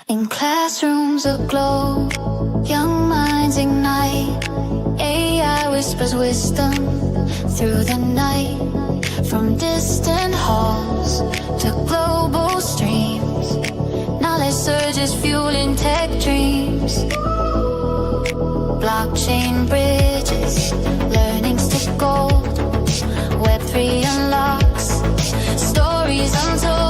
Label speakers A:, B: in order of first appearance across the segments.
A: In classrooms aglow, young minds ignite. AI whispers wisdom through the night. From distant halls to global streams, knowledge surges fueling tech dreams. Blockchain bridges, learnings to gold. Web3 unlocks stories untold.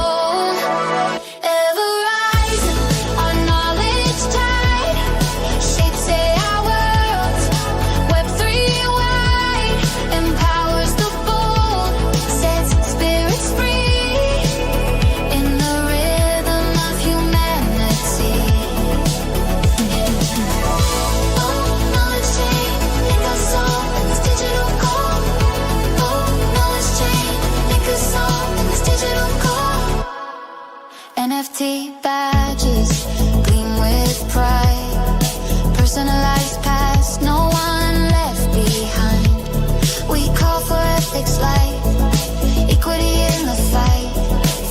A: NFT badges gleam with pride. Personalized past, no one left behind. We call for ethics life, equity in the fight.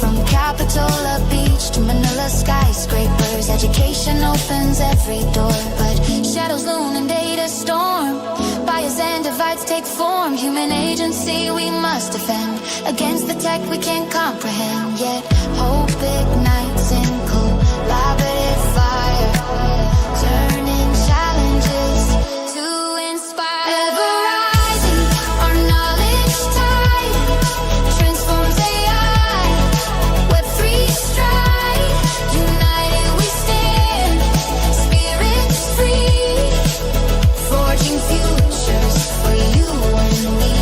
A: From Capitola Beach to Manila skyscrapers, education opens every door. But shadows loom and data storm, bias and divides take form. Human agency we must defend against the tech we can't comprehend. Yet hope ignites in collaborative fire, turning challenges to inspire. Ever rising, our knowledge tide transforms AI. Web3 stride, united we stand, spirits free, forging futures for you and me.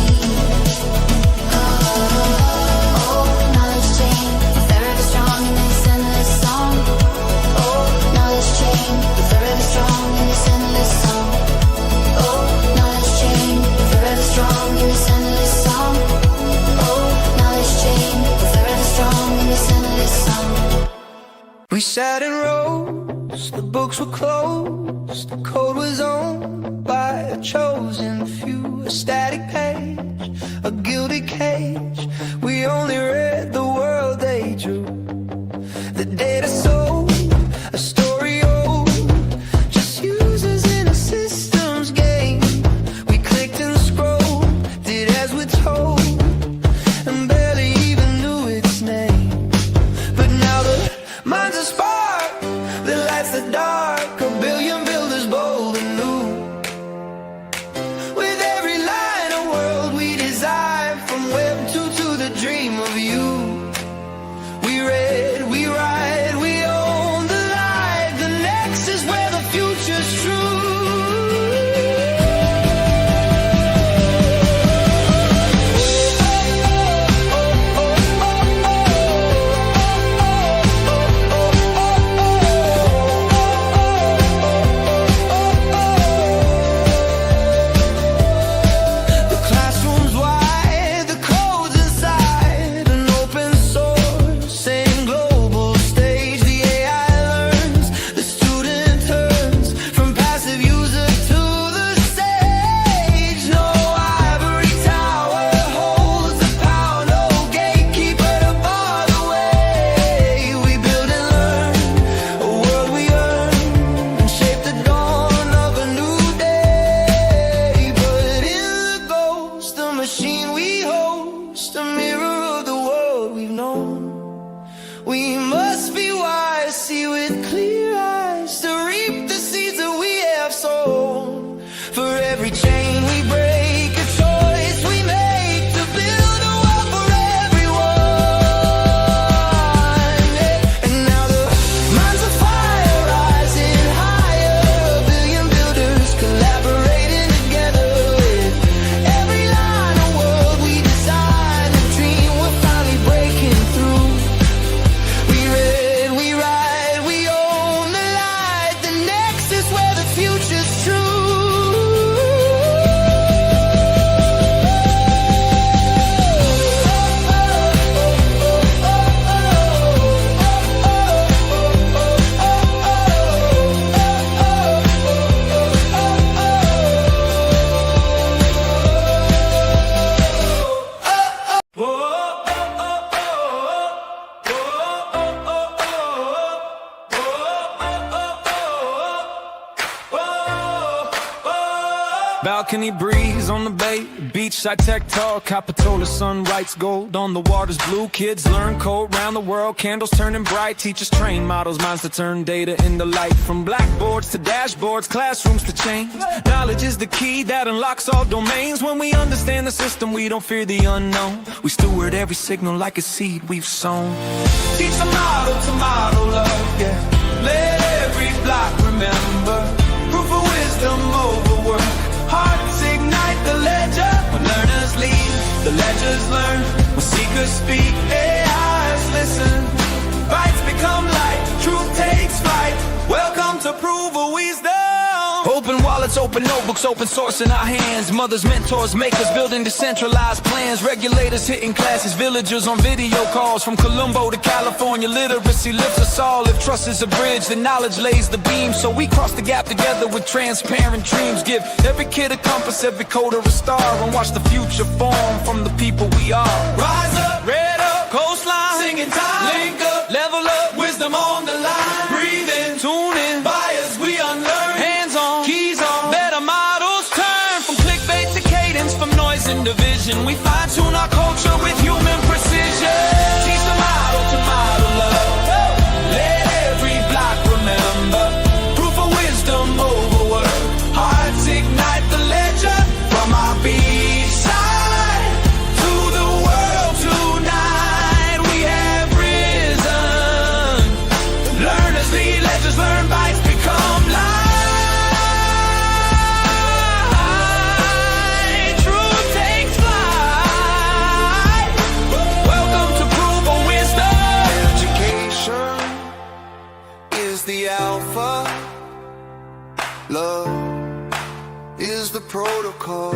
B: We sat in rows, the books were closed, the code was owned by a chosen few. A static page, a gilded cage, we only read the world they drew. The data sold, a story old, just users in a systems game. We clicked and scrolled, did as we're told, and barely even knew its name. But now the minds are spark, the lights the dark. A billion builders bold and new. With every line a world we design, from Web 2 to the dream of you. We read, we write, we own the light. The next is where the future's true. We must be wise, see with clear eyes, to reap the seeds that we have sown. For every chain we break, a choice we make to build a world for everyone. And now the minds of fire rising higher, a billion builders collaborating together. With every line of world we design, a dream we're finally breaking through. We read, we write, we own the light. The next is where the future's true. Balcony breeze on the bay, beachside tech talk, Capitola sun writes gold on the water's blue. Kids learn code round the world, candles turning bright. Teachers train models, minds to turn data into light. From blackboards to dashboards, classrooms to change. Knowledge is the key that unlocks all domains. When we understand the system, we don't fear the unknown. We steward every signal like a seed we've sown. Teach a model to model love, yeah. Let every block remember. Proof of wisdom over work. Hearts ignite the ledger. When learners lead, the ledgers learn. When seekers speak, AIs listen. Rights become light, truth takes flight. Welcome to Proof of Wisdom. Open wallets, open notebooks, open source in our hands. Mothers, mentors, makers, building decentralized plans. Regulators hitting classes, villagers on video calls. From Colombo to California, literacy lifts us all. If trust is a bridge, then knowledge lays the beam. So we cross the gap together with transparent dreams. Give every kid a compass, every coder a star. And watch the future form from the people we are. Rise up, red up, coastline, singing time. Link up, level up, wisdom on the line. Breathe in, tune in, bias we unlearn. Hands on, keys on, better models turn. From clickbait to cadence, from noise and division. We fine tune our culture with human precision. Teach the model to model love. Let every block remember. Proof of wisdom over work. Hearts ignite the ledger. From our beachside to the world tonight. We have risen. Learners lead, ledgers learn, bites become light. Truth takes flight. Welcome to Proof of Wisdom. Education is the alpha. Love is the protocol.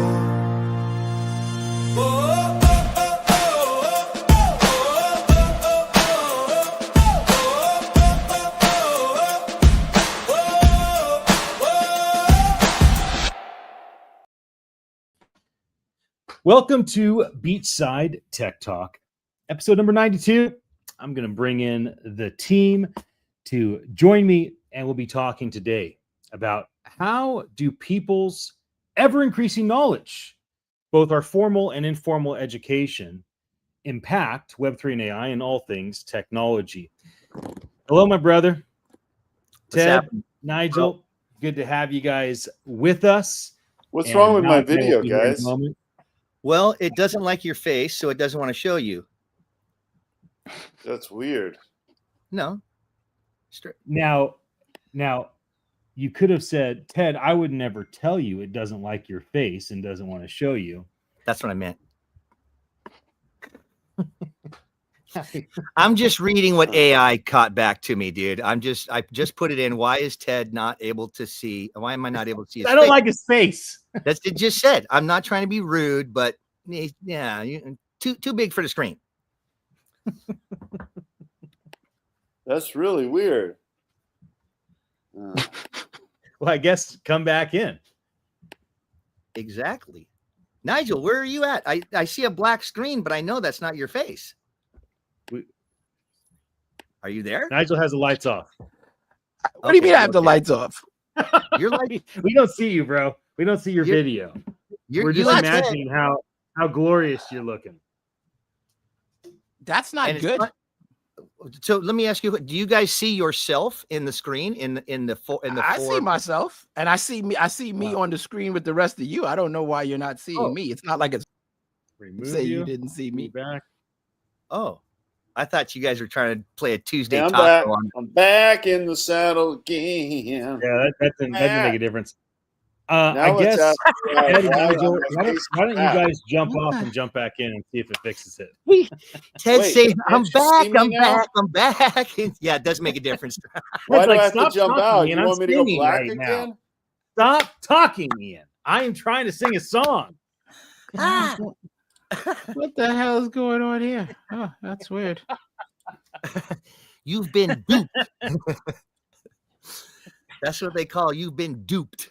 C: Welcome to Beachside Tech Talk, episode number 92. I'm going to bring in the team to join me, and we'll be talking today about how do people's ever-increasing knowledge, both our formal and informal education, impact Web3 and AI and all things technology. Hello, my brother. Ted, Nigel, good to have you guys with us.
D: What's
C: And
D: wrong with my
C: Nigel will
D: video,
C: be here in a
D: guys?
C: moment.
E: Well, it doesn't like your face, so it doesn't want to show you.
D: That's weird.
E: No.
C: Now, you could have said, Ted, I would never tell you it doesn't like your face and doesn't want to show you.
E: That's what I meant. I'm just reading what AI caught back to me, dude. I just put it in. Why is Ted not able to see? Why am I not able to see his
C: I don't
E: face?
C: like his face.
E: That's it. Just said. I'm not trying to be rude, but yeah, too big for the screen.
D: That's really weird.
C: Well, I guess come back in.
E: Exactly. Nigel, where are you at? I see a black screen, but I know that's not your face. Are you there?
C: Nigel has the lights off.
F: What do you mean I have the lights off?
E: You're like,
C: We don't see you, bro. We don't see your
E: You're-
C: video.
E: you're
C: We're just
E: you
C: imagining how glorious you're looking.
F: That's not
E: and it's
F: good.
E: not- so let me ask you: do you guys see yourself in the screen
F: I see myself, and I see me. I see me on the screen with the rest of you. I don't know why you're not seeing me. It's not like it's
C: Remove
F: say you
C: you.
F: didn't see me.
C: Back.
E: Oh, I thought you guys were trying to play a Tuesday
D: Yeah, I'm
E: taco
D: back.
E: on.
D: I'm back in the saddle again.
C: Yeah, that doesn't make a difference.
D: Now
C: I
D: let's
C: guess,
D: ask
C: Ed and
D: why
C: Nigel,
D: my
C: why
D: face
C: don't you
D: is back.
C: guys jump off and jump back in and see if it fixes it?
E: Ted
D: Wait,
E: say,
D: can't
E: "I'm
D: you
E: back,
D: see me
E: I'm
D: now?
E: back, I'm back." Yeah, it does make a difference.
D: Why
C: It's
D: do
C: like,
D: I have to
C: stop
D: jump
C: talking,
D: out?
C: Ian.
D: You
C: I'm
D: want me to go
C: singing
D: black
C: right now.
D: again?
C: Stop talking, Ian. I am trying to sing a song.
E: Ah,
F: What the hell is going on here? Oh, that's weird.
E: you've been duped. That's what they call you've been duped.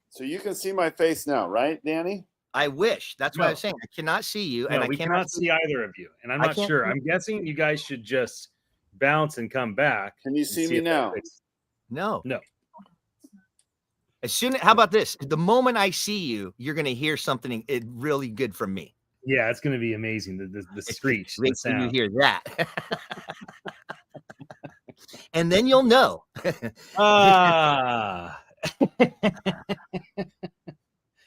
D: So you can see my face now, right, Danny?
E: I wish. That's what
C: No.
E: I was saying. I cannot see you,
C: No,
E: and I
C: we cannot see either of you, and I'm
E: I
C: not
E: can't
C: sure.
E: see-
C: I'm guessing you guys should just bounce and come back.
D: Can you
C: and
D: see
C: see
D: me
C: if that
D: now?
C: fixes-
E: No.
C: No.
E: How about this? The moment I see you, you're going to hear something really good from me.
C: Yeah, it's going to be amazing. The screech, the
E: Wait till you
C: sound.
E: hear that. And then you'll know.
C: Ah.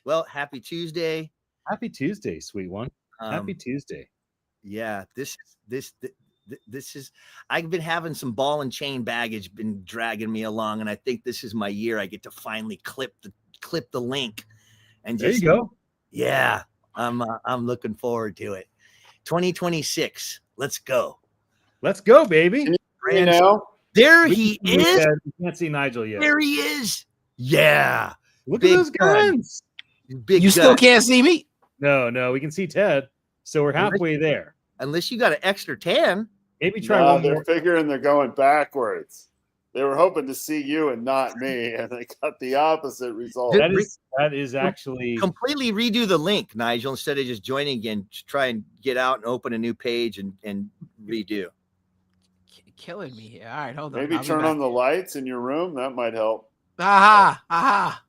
E: Well, happy Tuesday.
C: Happy Tuesday, sweet one. Happy Tuesday.
E: Yeah, this is, I've been having some ball and chain baggage been dragging me along, and I think this is my year. I get to finally clip the link, and
C: There you go.
E: Yeah, I'm looking forward to it. 2026. Let's go.
C: Let's go, baby.
D: You know,
E: There
C: We
E: he
C: can see
E: is.
C: Ted. We can't see Nigel yet.
E: There he is. Yeah.
C: Look
E: Big
C: at those
E: gun.
C: guns.
E: Big
F: You still
E: gun.
F: can't see me?
C: No, we can see Ted. So we're halfway there.
E: Unless you got an extra 10.
C: Maybe try
D: no,
C: one
D: they're
C: more.
D: figuring they're going backwards. They were hoping to see you and not me, and they got the opposite result.
C: That is actually
E: Completely redo the link, Nigel, instead of just joining again. Just try and get out and open a new page and redo.
F: Killing me here. All right, hold on.
D: Maybe
F: I'll be
D: turn
F: back.
D: on the lights in your room. That might help.
F: Aha.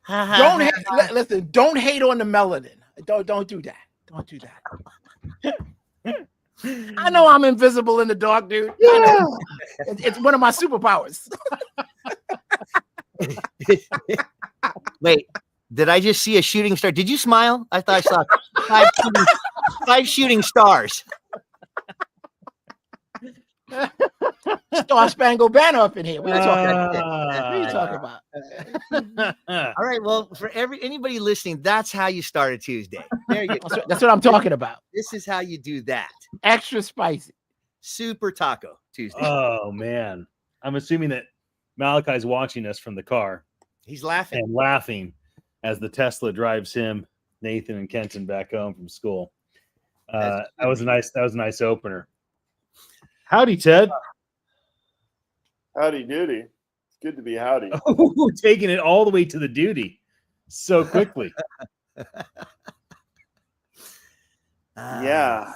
F: Don't hate, listen. Don't hate on the melanin. Don't do that. Don't do that. I know I'm invisible in the dark, dude. Yeah. It's one of my superpowers.
E: Wait, did I just see a shooting star? Did you smile? I thought I saw five shooting stars.
F: Star Spangled Banner up in here. What are you talking about?
E: All right. Well, for anybody listening, that's how you start a Tuesday. There you go.
F: That's what I'm talking about.
E: This is how you do that.
F: Extra spicy.
E: Super Taco Tuesday.
C: Oh man. I'm assuming that Malachi's watching us from the car
E: He's laughing.
C: and laughing as the Tesla drives him, Nathan and Kenton back home from school. That was a nice opener. Howdy, Ted.
D: Howdy doody. It's good to be howdy.
C: Oh, taking it all the way to the duty so quickly.
D: Yeah.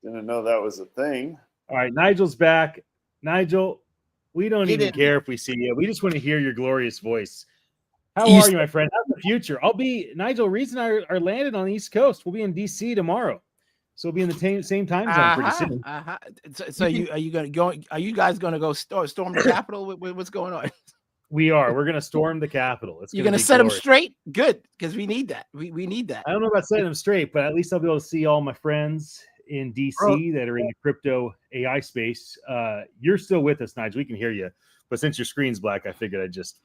D: Didn't know that was a thing.
C: All right, Nigel's back. Nigel, we don't
E: Get
C: even
E: in.
C: care if we see you. We just want to hear your glorious voice. How
F: You
C: are you, my friend? How's the future? I'll be Nigel. Reason I are landed on the East Coast. We'll be in DC tomorrow, so we'll be in the same time zone pretty soon.
F: So are you guys gonna go storm the Capitol? What's going on?
C: We are. We're gonna storm the Capitol.
F: You're gonna set them straight? Good, because we need that. We need that.
C: I don't know about setting them straight, but at least I'll be able to see all my friends in DC that are in the crypto AI space. You're still with us, Nigel. We can hear you, but since your screen's black, I figured I'd just.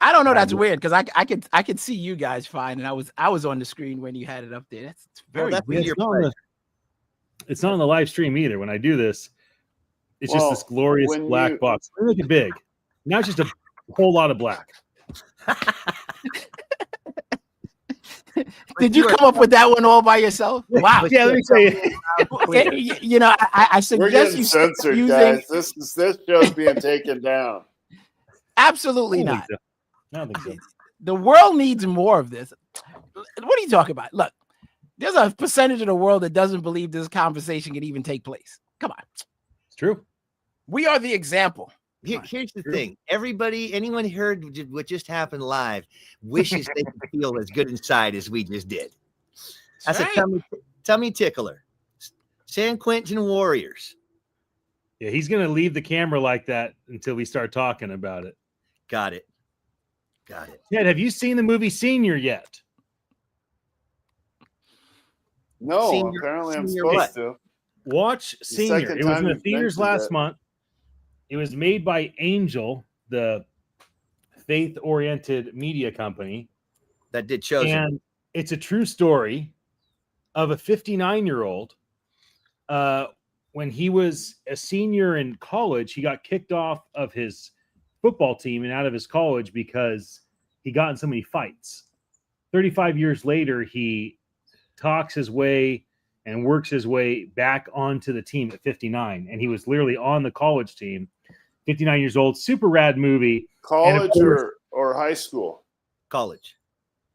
F: I don't know. That's weird because I could see you guys fine, and I was on the screen when you had it up there. That's very weird.
C: It's not on the live stream either. When I do this, it's just this glorious black box. They make it big. Now it's just a whole lot of black.
F: Did you come up with that one all by yourself? Wow.
C: Yeah, let me tell you.
F: You know, I
D: We're
F: suggest
D: getting
F: you
D: censored,
F: using.
D: guys. This show's being taken down.
F: Absolutely
C: I don't
F: not.
C: think so. I don't think so.
F: The world needs more of this. What are you talking about? Look, there's a percentage of the world that doesn't believe this conversation can even take place. Come on.
C: It's true.
F: We are the example.
E: Here's the thing. Anyone heard what just happened live wishes they could feel as good inside as we just did. That's
F: right.
E: a tummy tickler. San Quentin Warriors.
C: Yeah, he's gonna leave the camera like that until we start talking about it.
E: Got it.
C: Ted, have you seen the movie Senior yet?
D: No,
E: Senior-
D: apparently I'm
E: senior
D: supposed to.
C: Watch Senior.
D: second
C: It was in
D: time
C: the
D: you've
C: theaters
D: mentioned
C: last
D: it.
C: month. It was made by Angel, the faith-oriented media company,
E: That did Chosen.
C: and it's a true story of a 59-year-old. When he was a senior in college, he got kicked off of his football team and out of his college because he got in so many fights. 35 years later, he talks his way and works his way back onto the team at 59. And he was literally on the college team, 59 years old. Super rad movie.
D: College
C: course-
D: or high school?
E: College.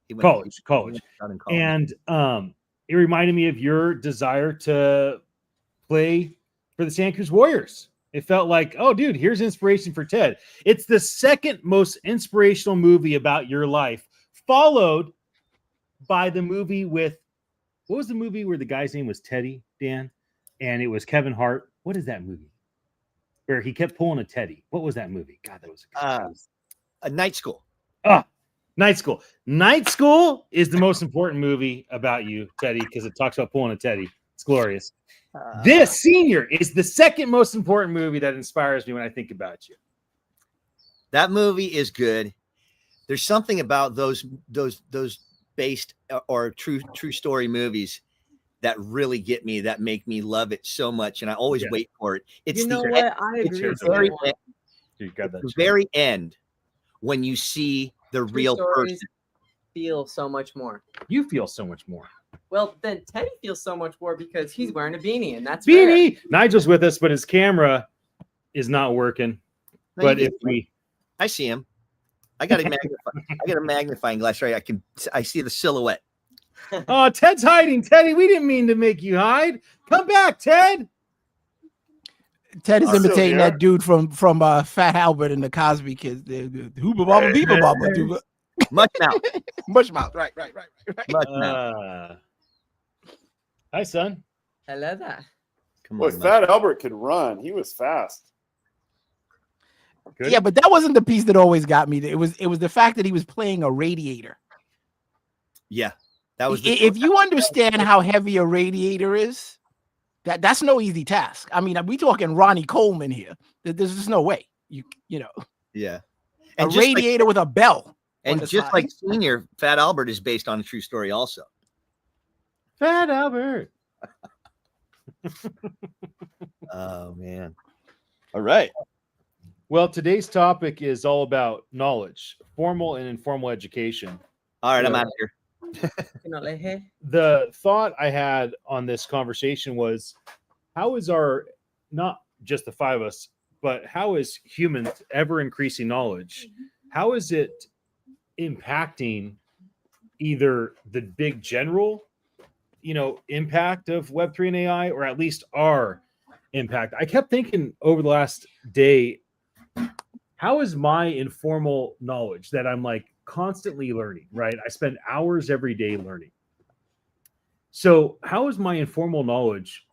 E: He went-
C: College.
E: he went out in college.
C: And it reminded me of your desire to play for the Santa Cruz Warriors. It felt like, oh, dude, here's inspiration for Ted. It's the second most inspirational movie about your life, followed by the movie with, what was the movie where the guy's name was Teddy, Dan? And it was Kevin Hart. What is that movie? Where he kept pulling a Teddy. What was that movie? God, that was
E: A Night School.
C: Night School. Night School is the most important movie about you, Teddy, because it talks about pulling a Teddy. It's glorious. This Senior is the second most important movie that inspires me when I think about you.
E: That movie is good. There's something about those based or true story movies that really get me, that make me love it so much, and I always wait for it. It's
G: what? I agree.
E: It's the very end when you see the real person.
G: Feel so much more.
C: You feel so much more.
G: Well, then Teddy feels so much more because he's wearing a beanie, and that's
C: beanie.
G: Rare.
C: Nigel's with us, but his camera is not working. But if
E: I see him. I got a magnifying glass, right? I see the silhouette.
C: Oh, Ted's hiding. Teddy, we didn't mean to make you hide. Come back, Ted.
F: Ted is imitating that dude from Fat Albert and the Cosby Kids. Hooba baba beeba baba.
E: Much mouth.
F: Much mouth. Right.
E: Much mouth.
C: Hi, son.
G: Hello there.
E: Come
D: Boy,
E: on,
D: Fat Albert could run. He was fast.
C: Good.
F: Yeah, but that wasn't the piece that always got me. It was the fact that he was playing a radiator.
E: Yeah, that was.
F: If you understand how heavy a radiator is, that's no easy task. I mean, we talking Ronnie Coleman here. There's just no way you know.
E: Yeah,
F: and a radiator with a bell.
E: And just like Senior, Fat Albert is based on a true story, also.
C: Fat Albert.
E: Oh man! All right.
C: Well, today's topic is all about knowledge, formal and informal education.
E: All right, I'm out of here.
C: The thought I had on this conversation was, how is not just the five of us, but how is humans ever increasing knowledge? How is it impacting either the big general, impact of Web3 and AI, or at least our impact? I kept thinking over the last day, how is my informal knowledge that I'm like constantly learning, right? I spend hours every day learning. So how is my informal knowledge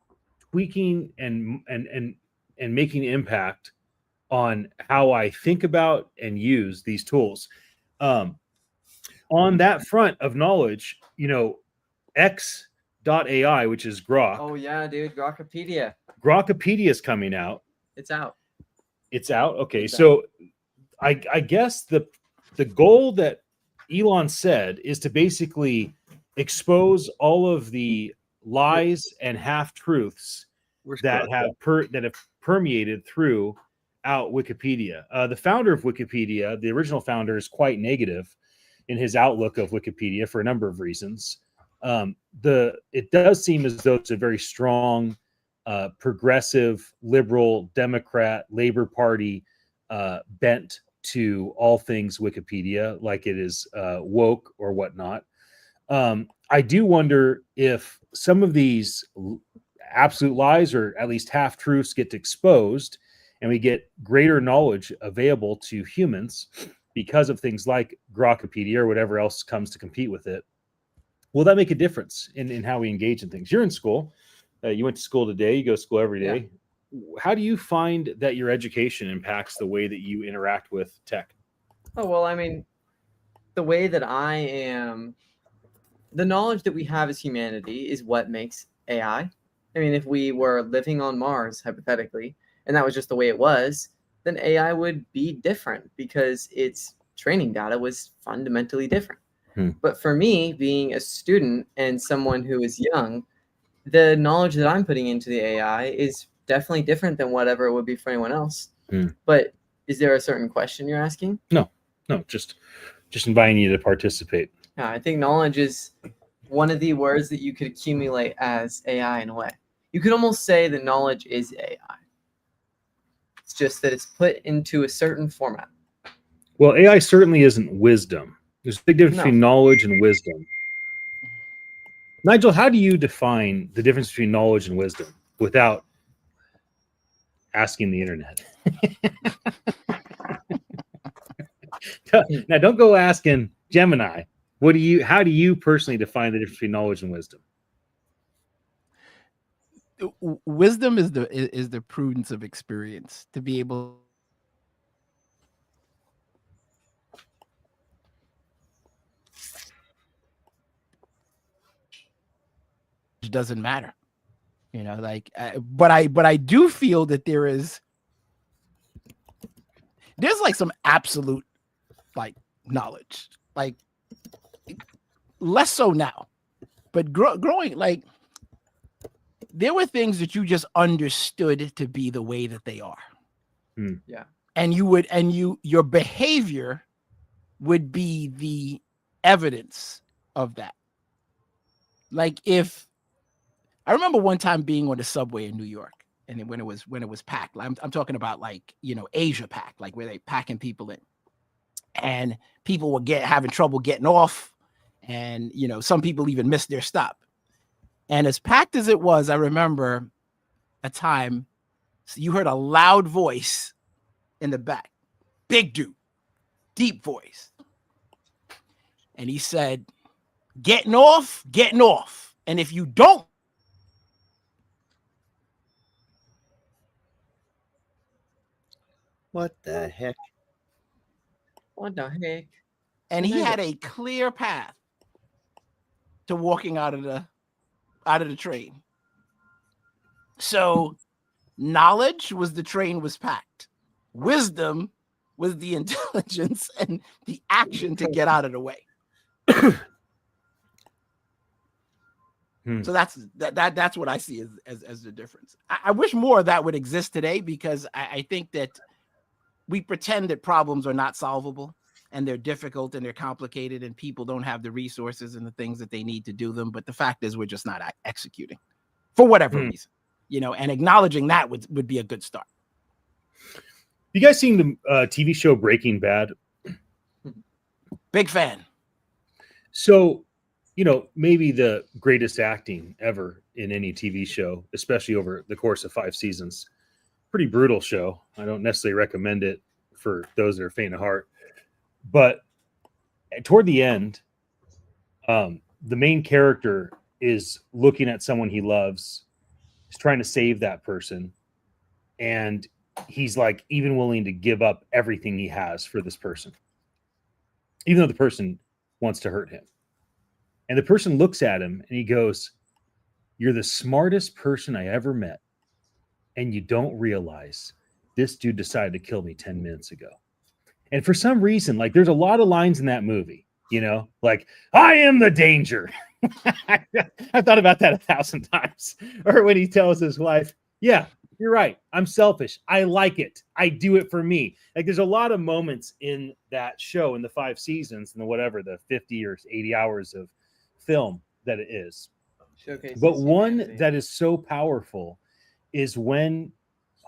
C: tweaking and making impact on how I think about and use these tools? On that front of knowledge, X.AI, which is Grok.
G: Oh yeah, dude, Grokopedia.
C: Grokopedia is coming out.
G: It's out.
C: It's out. Okay, so I guess the goal that Elon said is to basically expose all of the lies and half truths that have permeated throughout Wikipedia. The founder of Wikipedia, the original founder, is quite negative in his outlook of Wikipedia for a number of reasons. It does seem as though it's a very strong, progressive, liberal, Democrat, Labor Party bent to all things Wikipedia, like it is woke or whatnot. I do wonder if some of these absolute lies or at least half truths get exposed and we get greater knowledge available to humans because of things like Grokopedia or whatever else comes to compete with it. Will that make a difference in how we engage in things? You're in school. You went to school today. You go to school every day. Yeah. How do you find that your education impacts the way that you interact with tech?
G: Oh, well, I mean, the way that I am, the knowledge that we have as humanity is what makes AI. I mean, if we were living on Mars, hypothetically, and that was just the way it was, then AI would be different because its training data was fundamentally different. But for me, being a student and someone who is young, the knowledge that I'm putting into the AI is definitely different than whatever it would be for anyone else. But is there a certain question you're asking?
C: No, just inviting you to participate.
G: Yeah, I think knowledge is one of the words that you could accumulate as AI in a way. You could almost say that knowledge is AI. It's just that it's put into a certain format.
C: Well, AI certainly isn't wisdom. There's a big difference between knowledge and wisdom. Nigel, how do you define the difference between knowledge and wisdom without asking the internet. Now, don't go asking Gemini. How do you personally define the difference between knowledge and wisdom?
F: Wisdom is the prudence of experience, to be able doesn't matter, like but I do feel that there's like some absolute like knowledge, like less so now, but growing, like there were things that you just understood to be the way that they are.
G: Yeah.
F: And your behavior would be the evidence of that. Like if I remember one time being on the subway in New York, and when it was packed, I'm talking about like, Asia packed, like where they packing people in, and people were having trouble getting off, and some people even missed their stop. And as packed as it was, I remember a time you heard a loud voice in the back, big dude, deep voice. And he said, getting off. And if you don't,
E: What the heck?
G: What the heck?
F: and he had a clear path to walking out of the train. So knowledge was the train was packed. Wisdom was the intelligence and the action to get out of the way. So that's what I see as the difference. I wish more of that would exist today, because I think that we pretend that problems are not solvable, and they're difficult and they're complicated, and people don't have the resources and the things that they need to do them. But the fact is, we're just not executing for whatever reason, and acknowledging that would be a good start.
C: You guys seen the TV show Breaking Bad?
F: Big fan.
C: So, maybe the greatest acting ever in any TV show, especially over the course of 5 seasons. Pretty brutal show. I don't necessarily recommend it for those that are faint of heart. But toward the end, the main character is looking at someone he loves. He's trying to save that person. And he's like even willing to give up everything he has for this person, even though the person wants to hurt him. And the person looks at him and he goes, "You're the smartest person I ever met. And you don't realize this dude decided to kill me 10 minutes ago." And for some reason, like there's a lot of lines in that movie, like, "I am the danger." I thought about that 1,000 times. Or when he tells his wife, "Yeah, you're right. I'm selfish. I like it. I do it for me." Like there's a lot of moments in that show in the 5 seasons and the 50 or 80 hours of film that it is.
G: Showcases
C: But one
G: humanity.
C: that is so powerful is when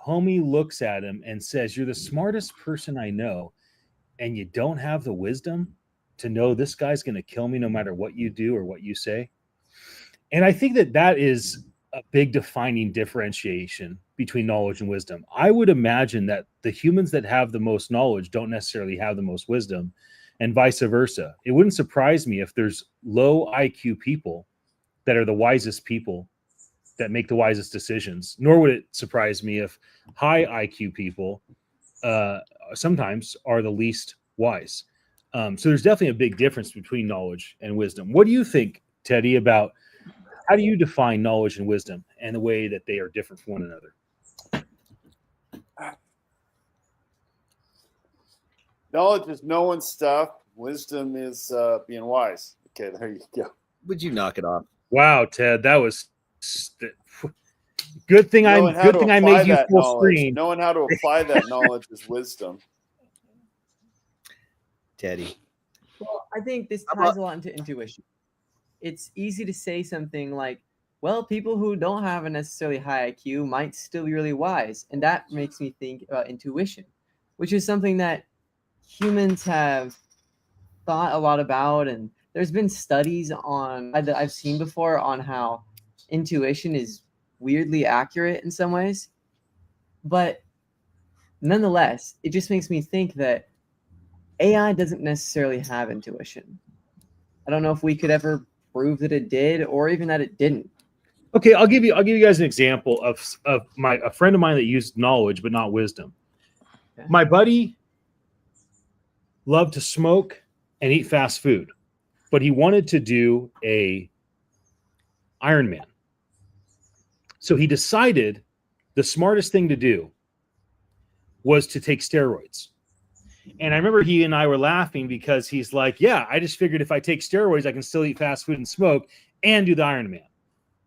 C: homie looks at him and says, "You're the smartest person I know, and you don't have the wisdom to know this guy's going to kill me no matter what you do or what you say." And I think that is a big defining differentiation between knowledge and wisdom. I would imagine that the humans that have the most knowledge don't necessarily have the most wisdom, and vice versa. It wouldn't surprise me if there's low IQ people that are the wisest people that make the wisest decisions, nor would it surprise me if high IQ people sometimes are the least wise. So there's definitely a big difference between knowledge and wisdom. What do you think, Teddy, about how do you define knowledge and wisdom and the way that they are different from one another?
D: Knowledge is knowing stuff. Wisdom is being wise. Okay, there you go.
E: Would you knock it off?
C: Wow, Ted, that was good thing I made you full screen.
D: Knowing how to apply that knowledge is wisdom.
E: Teddy.
G: Well, I think this ties a lot into intuition. It's easy to say something like, well, people who don't have a necessarily high IQ might still be really wise. And that makes me think about intuition, which is something that humans have thought a lot about. And there's been studies that I've seen before on how intuition is weirdly accurate in some ways. But nonetheless, it just makes me think that AI doesn't necessarily have intuition. I don't know if we could ever prove that it did, or even that it didn't.
C: Okay, I'll give you guys an example of a friend of mine that used knowledge but not wisdom.
G: Okay.
C: My buddy loved to smoke and eat fast food, but he wanted to do a Ironman. So he decided the smartest thing to do was to take steroids. And I remember he and I were laughing because he's like, yeah, I just figured if I take steroids, I can still eat fast food and smoke and do the Ironman.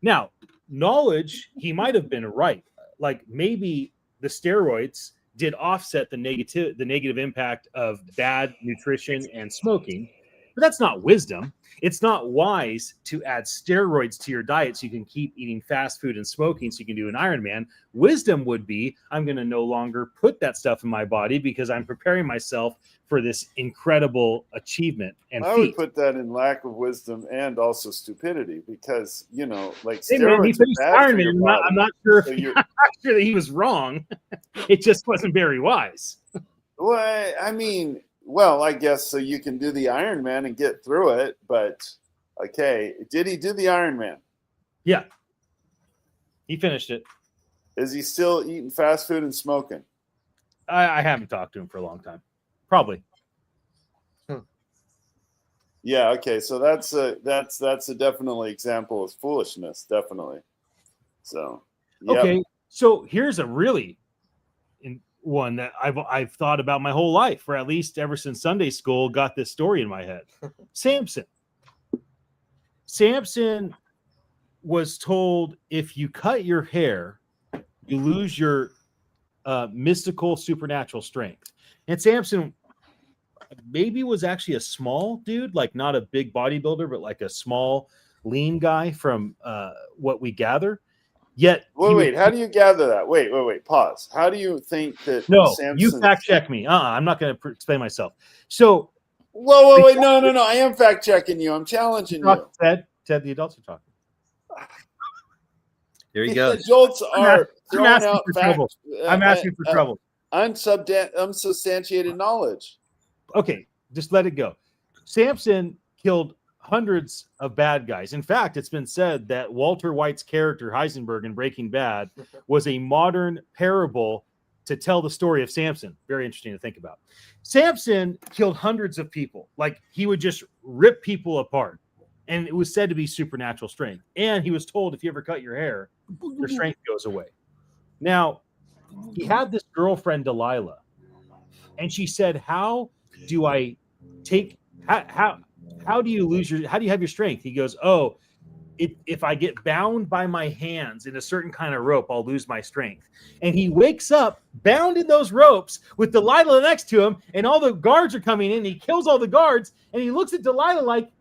C: Now, knowledge, he might have been right. Like maybe the steroids did offset the negative impact of bad nutrition and smoking, but that's not wisdom. It's not wise to add steroids to your diet so you can keep eating fast food and smoking so you can do an Ironman. Wisdom would be, I'm going to no longer put that stuff in my body because I'm preparing myself for this incredible achievement and
D: I
C: feat.
D: would put that in lack of wisdom and also stupidity because, you know, like
C: Hey man, he
D: steroids
C: finished
D: are bad for your
C: Ironman.
D: body.
C: I'm not sure
D: So
C: if
D: you're-
C: I'm not sure that he was wrong. It just wasn't very wise.
D: Well, I mean, well, I guess so you can do the Ironman and get through it, but okay, did he do the Ironman?
C: Yeah, he finished it.
D: Is he still eating fast food and smoking?
C: I haven't talked to him for a long time. Probably.
D: Yeah, okay, so that's a definitely example of foolishness, definitely. So, yep.
C: Okay, so here's a really one that I've thought about my whole life, or at least ever since Sunday school, got this story in my head. Samson was told if you cut your hair, you lose your mystical supernatural strength. And Samson maybe was actually a small dude, like not a big bodybuilder, but like a small, lean guy from what we gather. Yet,
D: Wait, how do you gather that? Wait, pause. How do you think that
C: no,
D: Samson...
C: you fact check me. I'm not going to explain myself. So,
D: Whoa, wait, no. I am fact checking you. I'm challenging you.
C: Ted, the adults are talking.
E: There you
D: The
E: go.
D: adults are throwing
C: asking
D: out
C: for
D: fact.
C: trouble. I'm asking for trouble.
D: Unsubstantiated knowledge.
C: Okay, just let it go. Samson killed hundreds of bad guys. In fact, it's been said that Walter White's character Heisenberg in Breaking Bad was a modern parable to tell the story of Samson. Very interesting to think about. Samson killed hundreds of people. Like he would just rip people apart. And it was said to be supernatural strength. And he was told if you ever cut your hair, your strength goes away. Now, he had this girlfriend, Delilah. And she said, how do you have your strength? He goes, if I get bound by my hands in a certain kind of rope, I'll lose my strength. And he wakes up bound in those ropes with Delilah next to him, and all the guards are coming in. He kills all the guards, and he looks at Delilah like,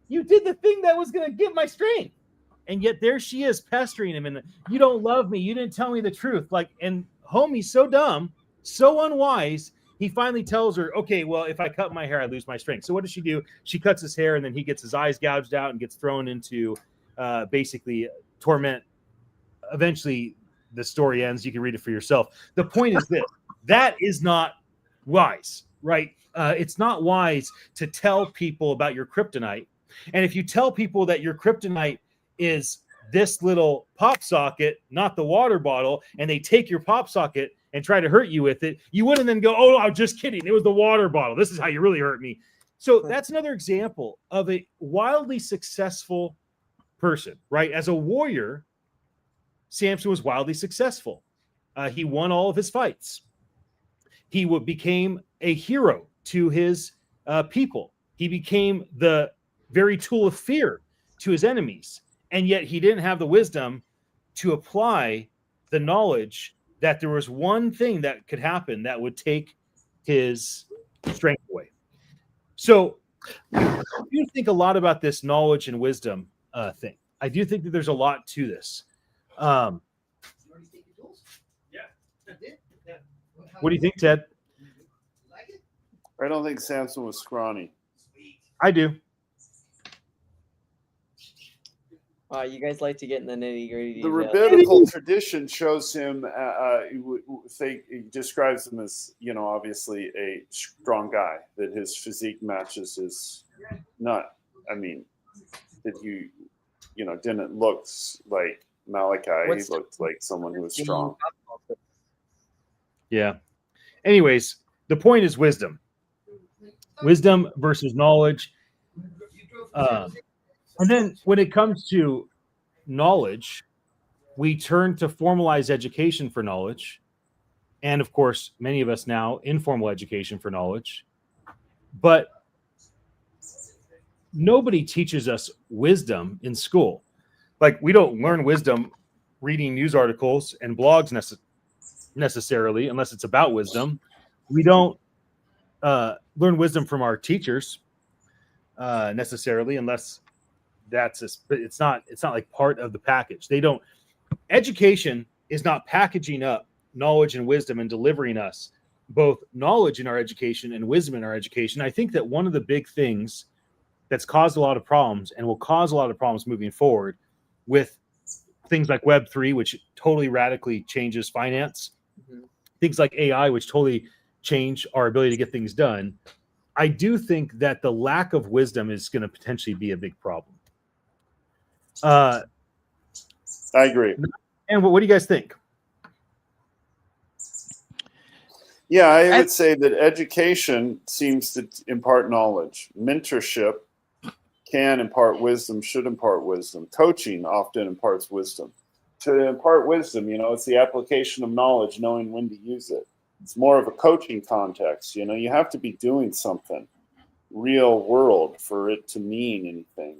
C: you did the thing that was going to get my strength. And yet there she is pestering him, and you don't love me. You didn't tell me the truth. Like, and homie's so dumb, so unwise. He finally tells her, okay, well, if I cut my hair, I lose my strength. So what does she do? She cuts his hair, and then he gets his eyes gouged out and gets thrown into basically torment. Eventually, the story ends. You can read it for yourself. The point is this. That is not wise, right? It's not wise to tell people about your kryptonite. And if you tell people that your kryptonite is this little pop socket, not the water bottle, and they take your pop socket and try to hurt you with it, you wouldn't then go, oh, I'm just kidding. It was the water bottle. This is how you really hurt me. So that's another example of a wildly successful person, right? As a warrior, Samson was wildly successful. He won all of his fights. He became a hero to his people. He became the very tool of fear to his enemies. And yet he didn't have the wisdom to apply the knowledge that there was one thing that could happen that would take his strength away. So I do think a lot about this knowledge and wisdom thing. I do think that there's a lot to this. What do you think, Ted?
D: I don't think Samson was scrawny.
C: I do.
G: You guys like to get in the nitty gritty.
D: The rabbinical tradition shows him, he describes him as, obviously a strong guy, that his physique matches his, not, I mean, that he, didn't look like Malachi. He looked like someone who was strong.
C: Yeah. Anyways, the point is wisdom. Wisdom versus knowledge. And then when it comes to knowledge, we turn to formalized education for knowledge. And of course, many of us now, informal education for knowledge. But nobody teaches us wisdom in school. Like, we don't learn wisdom reading news articles and blogs necessarily, unless it's about wisdom. We don't learn wisdom from our teachers necessarily, unless but it's not like part of the package. Education is not packaging up knowledge and wisdom and delivering us both knowledge in our education and wisdom in our education. I think that one of the big things that's caused a lot of problems and will cause a lot of problems moving forward with things like Web3, which totally radically changes finance, things like AI, which totally change our ability to get things done. I do think that the lack of wisdom is going to potentially be a big problem.
D: I agree.
C: And what do you guys think?
D: Yeah, I would say that education seems to impart knowledge. Mentorship can impart wisdom, should impart wisdom. Coaching often imparts wisdom. To impart wisdom, it's the application of knowledge, knowing when to use it. It's more of a coaching context. You have to be doing something real world for it to mean anything.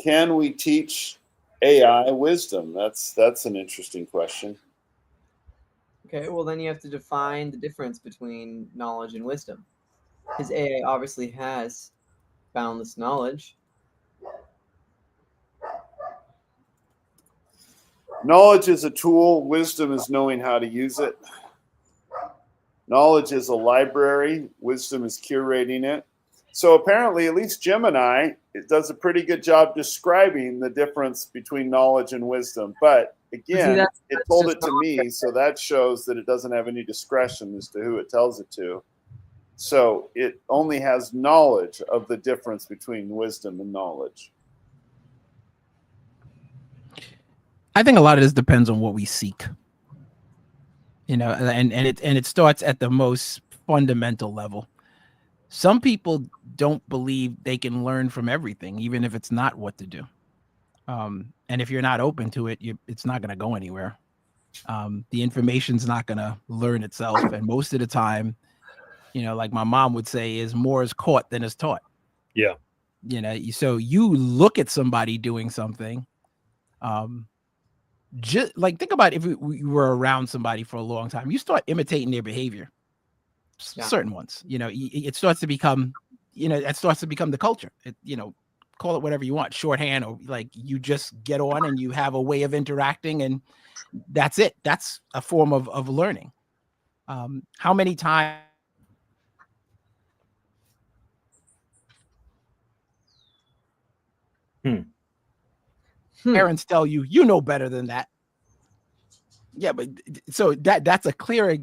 D: Can we teach AI wisdom? That's an interesting question.
G: Okay, well then you have to define the difference between knowledge and wisdom. His AI obviously has boundless knowledge.
D: Knowledge is a tool. Wisdom is knowing how to use it. Knowledge is a library. Wisdom is curating it. So apparently, at least Gemini, it does a pretty good job describing the difference between knowledge and wisdom. But again, it told it to me, so that shows that it doesn't have any discretion as to who it tells it to. So it only has knowledge of the difference between wisdom and knowledge.
F: I think a lot of this depends on what we seek. And it starts at the most fundamental level. Some people don't believe they can learn from everything, even if it's not what to do. And if you're not open to it, it's not going to go anywhere. The information's not going to learn itself. And most of the time, like my mom would say, is more is caught than is taught.
C: Yeah.
F: So you look at somebody doing something, just like, think about if we were around somebody for a long time, you start imitating their behavior. Certain ones, it starts to become, the culture. Call it whatever you want, shorthand, or like you just get on and you have a way of interacting, and that's it. That's a form of learning. How many times parents tell you, know better than that? Yeah, but so that's a clear,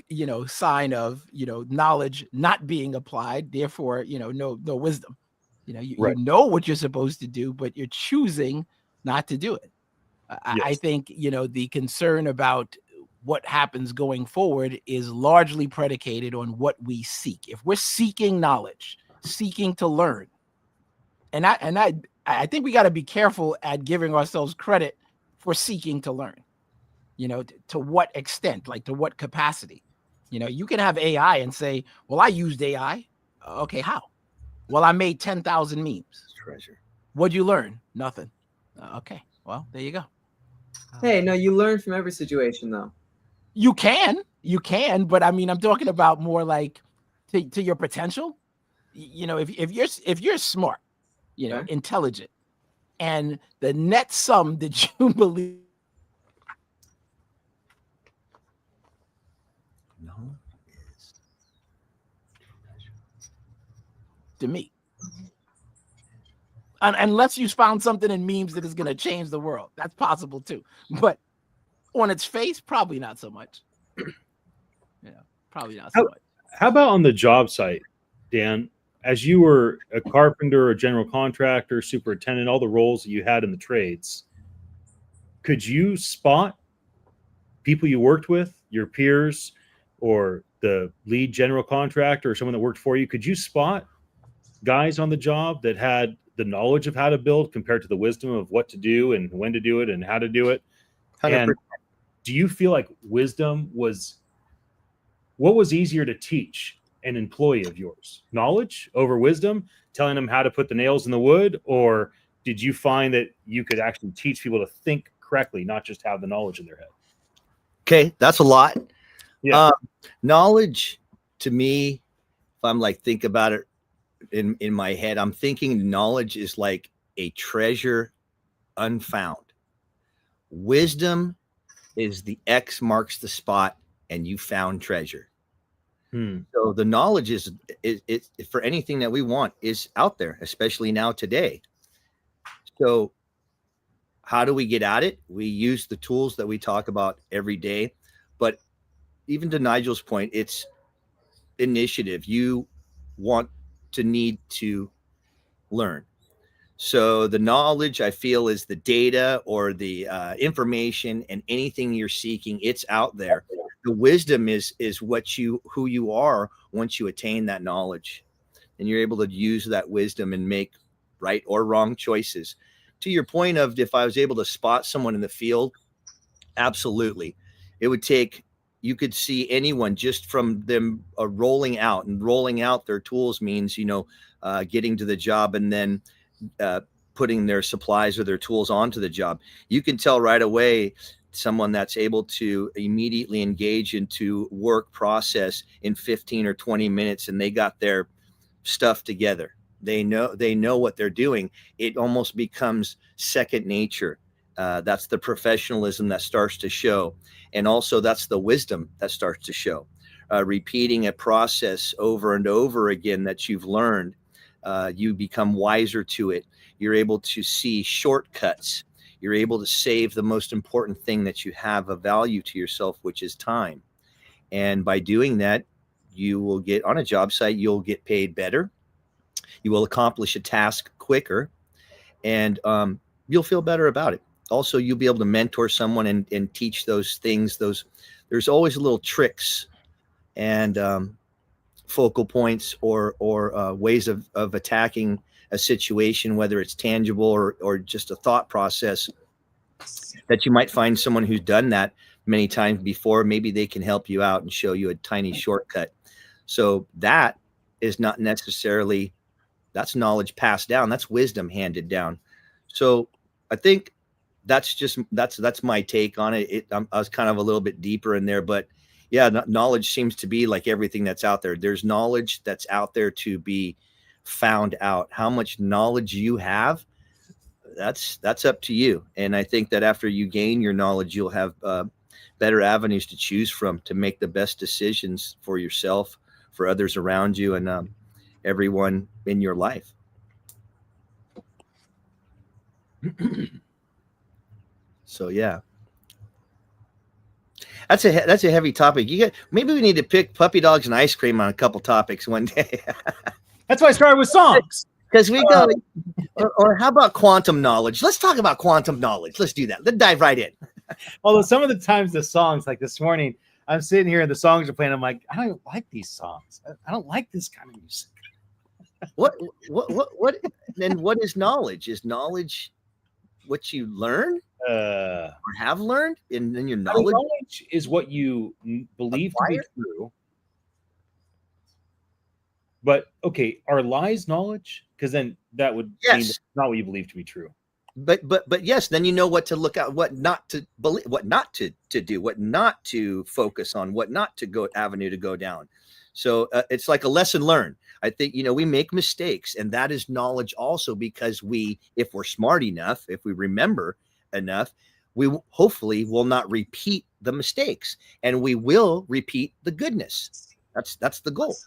F: sign of, knowledge not being applied. Therefore, no wisdom. You know what you're supposed to do, but you're choosing not to do it. Yes. I think, the concern about what happens going forward is largely predicated on what we seek. If we're seeking knowledge, seeking to learn, and I think we got to be careful at giving ourselves credit for seeking to learn. To what extent, like to what capacity? You can have AI and say, well, I used AI. Okay, how? Well, I made 10,000 memes.
E: Treasure.
F: What'd you learn? Nothing. Okay, well, there you go.
G: Hey, no, you learn from every situation, though.
F: You can, but I mean, I'm talking about more like to your potential. If you're smart, intelligent, and the net sum that you believe. To me, unless you found something in memes that is going to change the world. That's possible too. But on its face, probably not so much. Probably not so much.
C: How about on the job site, Dan? As you were a carpenter, a general contractor, superintendent, all the roles that you had in the trades, could you spot people you worked with, your peers, or the lead general contractor, or someone that worked for you? Could you spot guys on the job that had the knowledge of how to build compared to the wisdom of what to do and when to do it and how to do it?
E: 100%.
C: And do you feel like wisdom was, what was easier to teach an employee of yours? Knowledge over wisdom, telling them how to put the nails in the wood? Or did you find that you could actually teach people to think correctly, not just have the knowledge in their head?
E: Okay, that's a lot.
C: Yeah.
E: Knowledge to me, if I'm like, think about it in my head, I'm thinking knowledge is like a treasure unfound. Wisdom is the X marks the spot and you found treasure. So the knowledge is for anything that we want is out there, especially now today. So how do we get at it? We use the tools that we talk about every day, but even to Nigel's point, it's initiative. You want to need to learn. So the knowledge, I feel, is the data or the information, and anything you're seeking, it's out there. The wisdom is who you are once you attain that knowledge, and you're able to use that wisdom and make right or wrong choices. To your point of, if I was able to spot someone in the field, absolutely. It would take, you could see anyone just from them rolling out, and rolling out their tools means, getting to the job and then putting their supplies or their tools onto the job. You can tell right away someone that's able to immediately engage into work process in 15 or 20 minutes, and they got their stuff together. They know what they're doing. It almost becomes second nature. That's the professionalism that starts to show. And also that's the wisdom that starts to show. Repeating a process over and over again that you've learned, you become wiser to it. You're able to see shortcuts. You're able to save the most important thing that you have of value to yourself, which is time. And by doing that, you will get on a job site, you'll get paid better. You will accomplish a task quicker, and you'll feel better about it. Also, you'll be able to mentor someone and teach those things. There's always little tricks and focal points or ways of attacking a situation, whether it's tangible or just a thought process, that you might find someone who's done that many times before. Maybe they can help you out and show you a tiny shortcut. So that is not necessarily, that's knowledge passed down. That's wisdom handed down. So I think that's my take on it. I was kind of a little bit deeper in there, but yeah, knowledge seems to be like everything that's out there. There's knowledge that's out there to be found out. How much knowledge you have, that's up to you. And I think that after you gain your knowledge, you'll have better avenues to choose from to make the best decisions for yourself, for others around you, and everyone in your life. So yeah, that's a heavy topic. Maybe we need to pick puppy dogs and ice cream on a couple topics one day.
C: That's why I started with songs.
E: Because we go, or how about quantum knowledge? Let's talk about quantum knowledge. Let's do that. Let's dive right in.
C: Although some of the times the songs, like this morning, I'm sitting here and the songs are playing. I'm like, I don't like these songs. I don't like this kind of music.
E: What? Then what is knowledge? Is knowledge what you learn or have learned? And then your knowledge?
C: Knowledge is what you believe to be true. But okay, are lies knowledge? Because then that would mean that's not what you believe to be true.
E: But yes, then you know what to look at, what not to believe, what not to do, what not to focus on, what not to go avenue to go down. So it's like a lesson learned. I think, we make mistakes, and that is knowledge also, because if we're smart enough, if we remember enough, we hopefully will not repeat the mistakes, and we will repeat the goodness. That's the goal.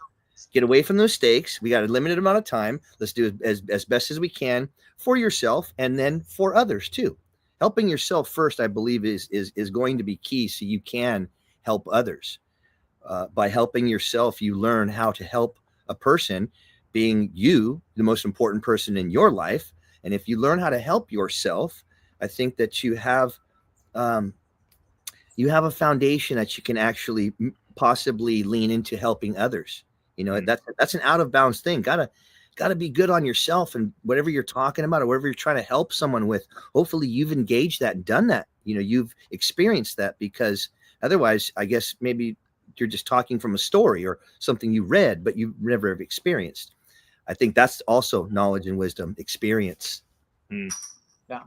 E: Get away from those mistakes. We got a limited amount of time. Let's do it as best as we can for yourself and then for others too. Helping yourself first, I believe, is going to be key, so you can help others. By helping yourself, you learn how to help a person, being you, the most important person in your life. And if you learn how to help yourself, I think that you have a foundation that you can actually possibly lean into helping others. You know, that's an out of bounds thing. Gotta be good on yourself, and whatever you're talking about or whatever you're trying to help someone with, hopefully you've engaged that and done that. You know, you've experienced that, because otherwise, I guess maybe you're just talking from a story or something you read, but you never have experienced. I think that's also knowledge and wisdom, experience.
G: Yeah.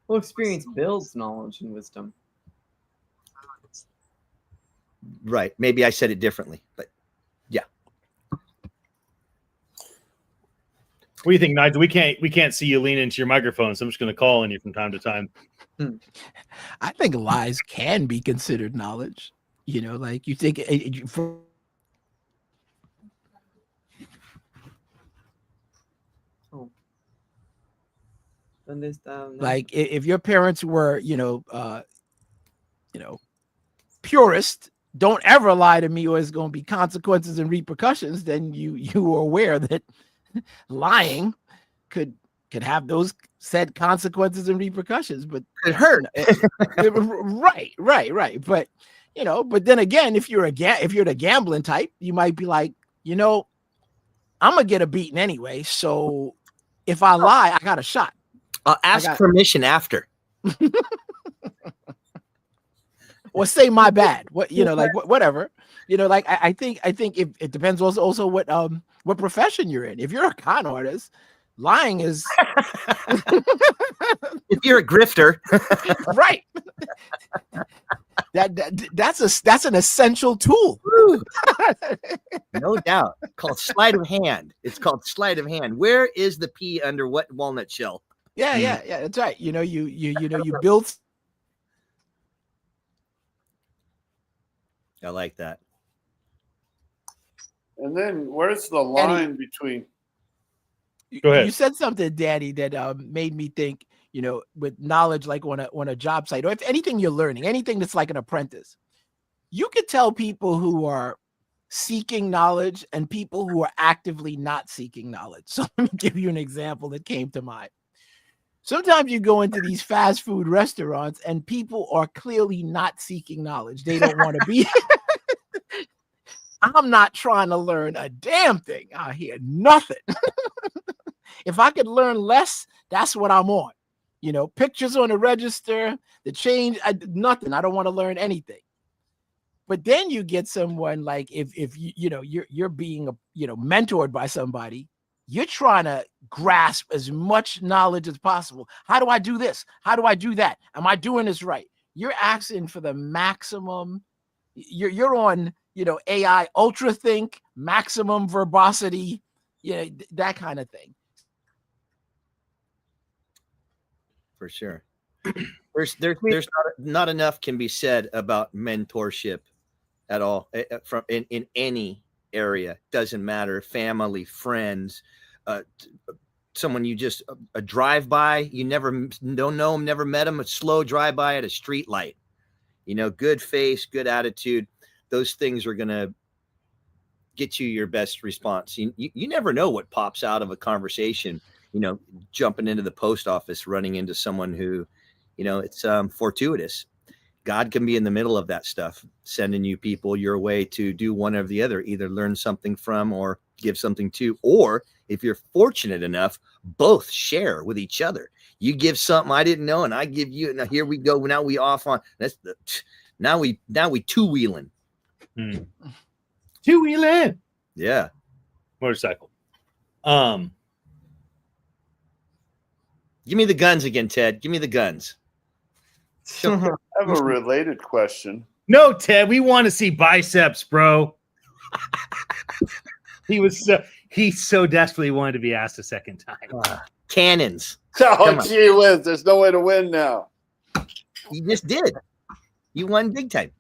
G: Well, experience builds knowledge and wisdom.
E: Right. Maybe I said it differently, but yeah.
C: What do you think, Nigel? We can't see you lean into your microphone, so I'm just going to call on you from time to time.
F: I think lies can be considered knowledge. You know, like you think like if your parents were, purist, don't ever lie to me or it's going to be consequences and repercussions, then you are aware that lying could have those said consequences and repercussions, but
E: it hurt.
F: Right. But but then again, if you're the gambling type, you might be like, I'm gonna get a beating anyway, so if I lie, I got a shot.
E: I'll ask permission after.
F: Or say my bad. Whatever. I think it depends also what profession you're in. If you're a con artist, lying is
E: if you're a grifter,
F: right. That's an essential tool.
E: No doubt. Called sleight of hand. It's called sleight of hand. Where is the pea under what walnut shell?
F: Yeah. That's right. You build.
E: I like that.
D: And then where's the line between?
C: Go ahead.
F: You said something, Danny, that made me think, with knowledge, like on a job site, or if anything you're learning, anything that's like an apprentice, you could tell people who are seeking knowledge and people who are actively not seeking knowledge. So let me give you an example that came to mind. Sometimes you go into these fast food restaurants and people are clearly not seeking knowledge. They don't want to be. I'm not trying to learn a damn thing. I hear nothing. If I could learn less, that's what I'm on. Pictures on the register, the change, nothing. I don't want to learn anything. But then you get someone like if you're being mentored by somebody, you're trying to grasp as much knowledge as possible. How do I do this? How do I do that? Am I doing this right? You're asking for the maximum. You're on, AI ultra think, maximum verbosity, that kind of thing.
E: For sure. There's not enough can be said about mentorship at all from in any area. Doesn't matter, family, friends, someone you just a drive by, you don't know them, never met them, a slow drive by at a street light. Good face, good attitude. Those things are gonna get you your best response. You never know what pops out of a conversation. Jumping into the post office, running into someone who, it's fortuitous. God can be in the middle of that stuff, sending you people your way to do one or the other, either learn something from or give something to, or if you're fortunate enough, both share with each other. You give something I didn't know, and I give you. Now here we go. Now we off on that's the. Now we two-wheeling.
C: Two-wheeling.
E: Yeah.
C: Motorcycle.
E: Give me the guns again, Ted. Give me the guns.
D: I have a related question.
C: No, Ted, we want to see biceps, bro. He so desperately wanted to be asked a second time.
E: Cannons.
D: Oh, gee whiz, there's no way to win now.
E: You just did. You won big time.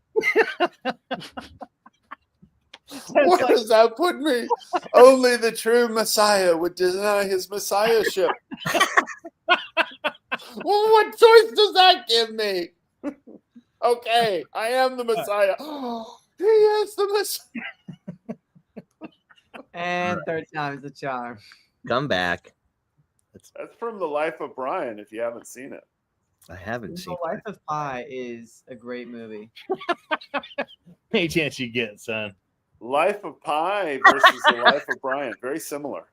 D: Where does that put me? Only the true Messiah would deny his messiahship. Well, what choice does that give me? Okay, I am the Messiah. He is the Messiah.
G: And third time's the charm.
E: Come back.
D: That's from The Life of Brian, if you haven't seen it.
E: I haven't seen
G: The Life of Pi is a great movie.
C: Any chance you get, son.
D: Life of Pi versus The Life of Brian. Very similar.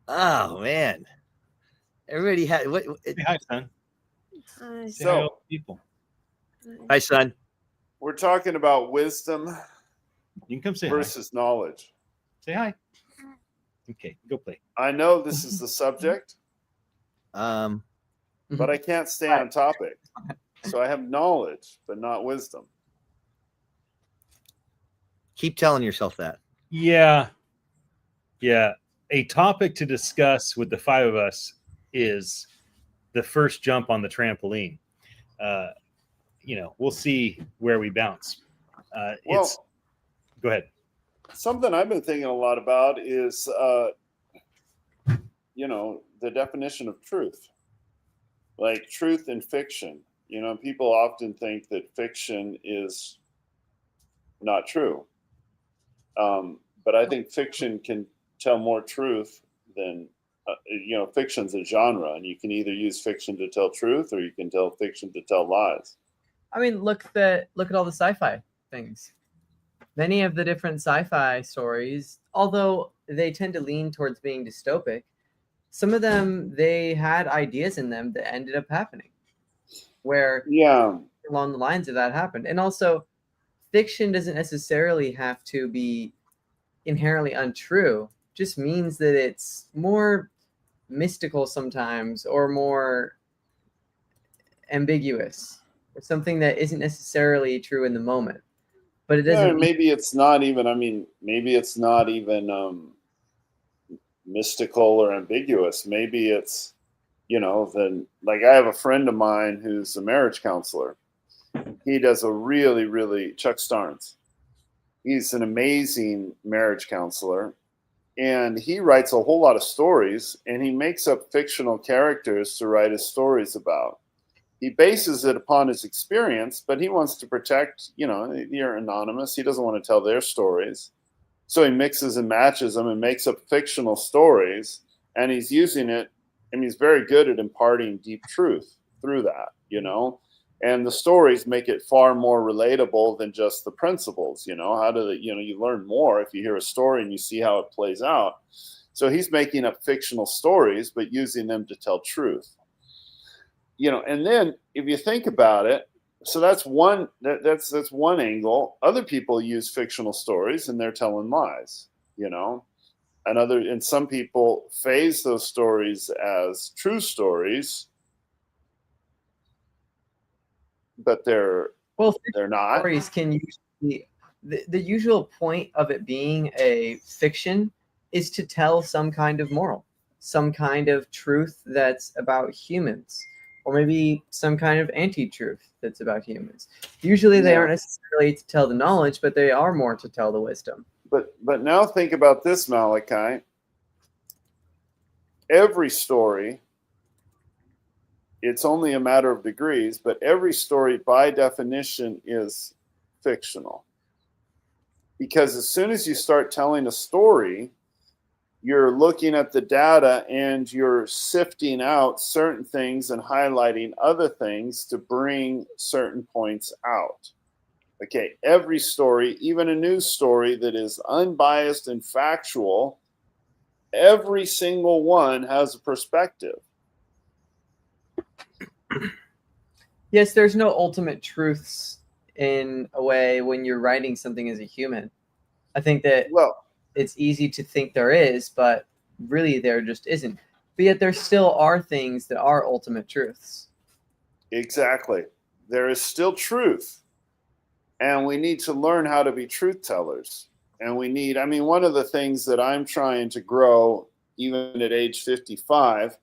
E: Oh man. Everybody had what
C: Say hi, son. Say hi to all
D: So
C: the people.
E: hi son.
D: we're talking about wisdom
C: You can come say
D: versus knowledge.
C: hi. Say hi. Okay, go play.
D: I know this is the subject, but I can't stay on topic. So I have knowledge, but not wisdom.
E: keep telling yourself that.
C: Yeah. Yeah. A topic to discuss with the five of us is the first jump on the trampoline. We'll see where we bounce.
D: Well,
C: Go ahead.
D: something I've been thinking a lot about is, the definition of truth, like truth and fiction. People often think that fiction is not true. But I think fiction can tell more truth than, fiction's a genre, and you can either use fiction to tell truth or you can tell fiction to tell lies.
G: I mean, look at all the sci-fi things. Many of the different sci-fi stories, although they tend to lean towards being dystopic, some of them, they had ideas in them that ended up happening, where
D: Yeah.
G: along the lines of that happened. And also, fiction doesn't necessarily have to be inherently untrue. It just means that it's more mystical sometimes, or more ambiguous, or something that isn't necessarily true in the moment. But it doesn't mean
D: Maybe it's not even, mystical or ambiguous. Maybe it's, like I have a friend of mine who's a marriage counselor. He does a really, really, Chuck Starnes. He's an amazing marriage counselor. And he writes a whole lot of stories, and he makes up fictional characters to write his stories about. He bases it upon his experience, but he wants to protect, you're anonymous. He doesn't want to tell their stories. So he mixes and matches them and makes up fictional stories, and he's using it. I mean, he's very good at imparting deep truth through that, and the stories make it far more relatable than just the principles. You learn more if you hear a story and you see how it plays out. So he's making up fictional stories, but using them to tell truth. And then if you think about it, so that's one angle. Other people use fictional stories and they're telling lies, and some people phase those stories as true stories, but they're not.
G: stories can usually, the usual point of it being a fiction is to tell some kind of moral, some kind of truth that's about humans, or maybe some kind of anti-truth that's about humans. Usually they aren't necessarily to tell the knowledge, but they are more to tell the wisdom.
D: But now think about this, Malachi. Every story, it's only a matter of degrees, but every story by definition is fictional. Because as soon as you start telling a story, you're looking at the data and you're sifting out certain things and highlighting other things to bring certain points out. Okay, every story, even a news story that is unbiased and factual, every single one has a perspective.
G: Yes, there's no ultimate truths in a way when you're writing something as a human. I think that it's easy to think there is, but really there just isn't. But yet there still are things that are ultimate truths.
D: Exactly. There is still truth. And we need to learn how to be truth tellers. And one of the things that I'm trying to grow, even at age 55,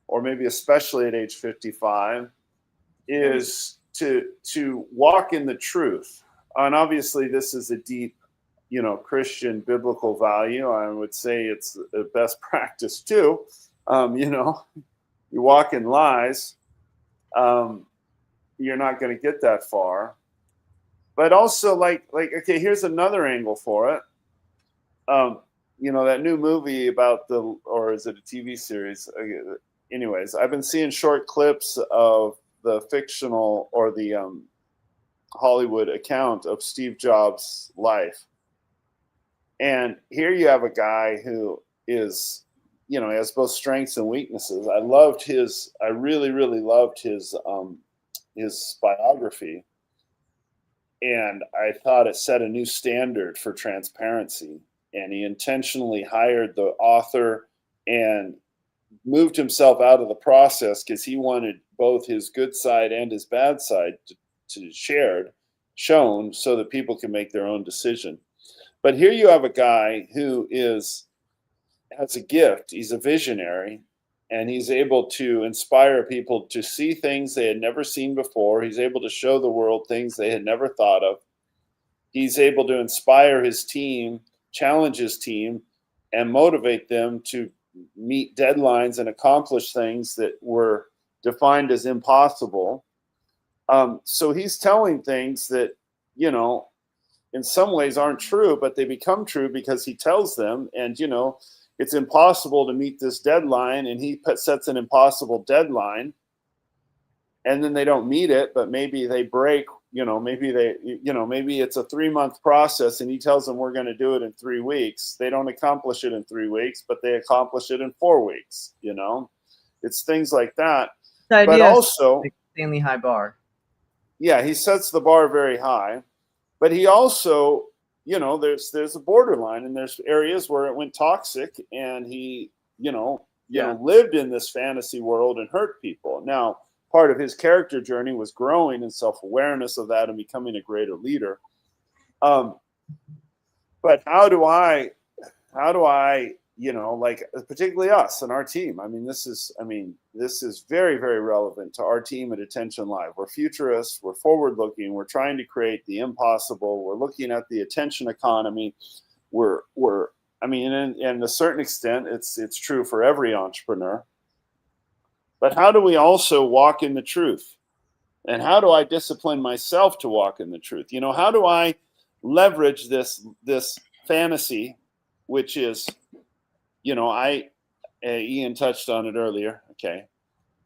D: or maybe especially at age 55, is to walk in the truth. And obviously this is a deep, Christian biblical value. I would say it's the best practice too. You walk in lies, you're not going to get that far. But also, like, okay, here's another angle for it. That new movie or is it a TV series? Anyways, I've been seeing short clips of the fictional or the Hollywood account of Steve Jobs' life. And here you have a guy who is, has both strengths and weaknesses. I really, really loved his biography. And I thought it set a new standard for transparency. And he intentionally hired the author and moved himself out of the process because he wanted both his good side and his bad side to shown so that people can make their own decision. But here you have a guy who has a gift. He's a visionary, and he's able to inspire people to see things they had never seen before. He's able to show the world things they had never thought of. He's able to inspire his team, challenge his team, and motivate them to meet deadlines and accomplish things that were defined as impossible. So he's telling things that, in some ways aren't true, but they become true because he tells them. And, it's impossible to meet this deadline, and he sets an impossible deadline, and then they don't meet it, but maybe they break, maybe it's a 3-month process, and he tells them we're going to do it in 3 weeks. They don't accomplish it in 3 weeks, but they accomplish it in 4 weeks. It's things like that. But also,
G: extremely high bar.
D: Yeah, he sets the bar very high, but he also, there's a borderline, and there's areas where it went toxic, and he, lived in this fantasy world and hurt people. Now, part of his character journey was growing in self-awareness of that and becoming a greater leader. But how do I, particularly us and our team? This is very, very relevant to our team at Attention Live. We're futurists, we're forward-looking, we're trying to create the impossible, we're looking at the attention economy. And to a certain extent, it's true for every entrepreneur. But how do we also walk in the truth? And how do I discipline myself to walk in the truth? How do I leverage this fantasy, which is, Ian touched on it earlier. Okay.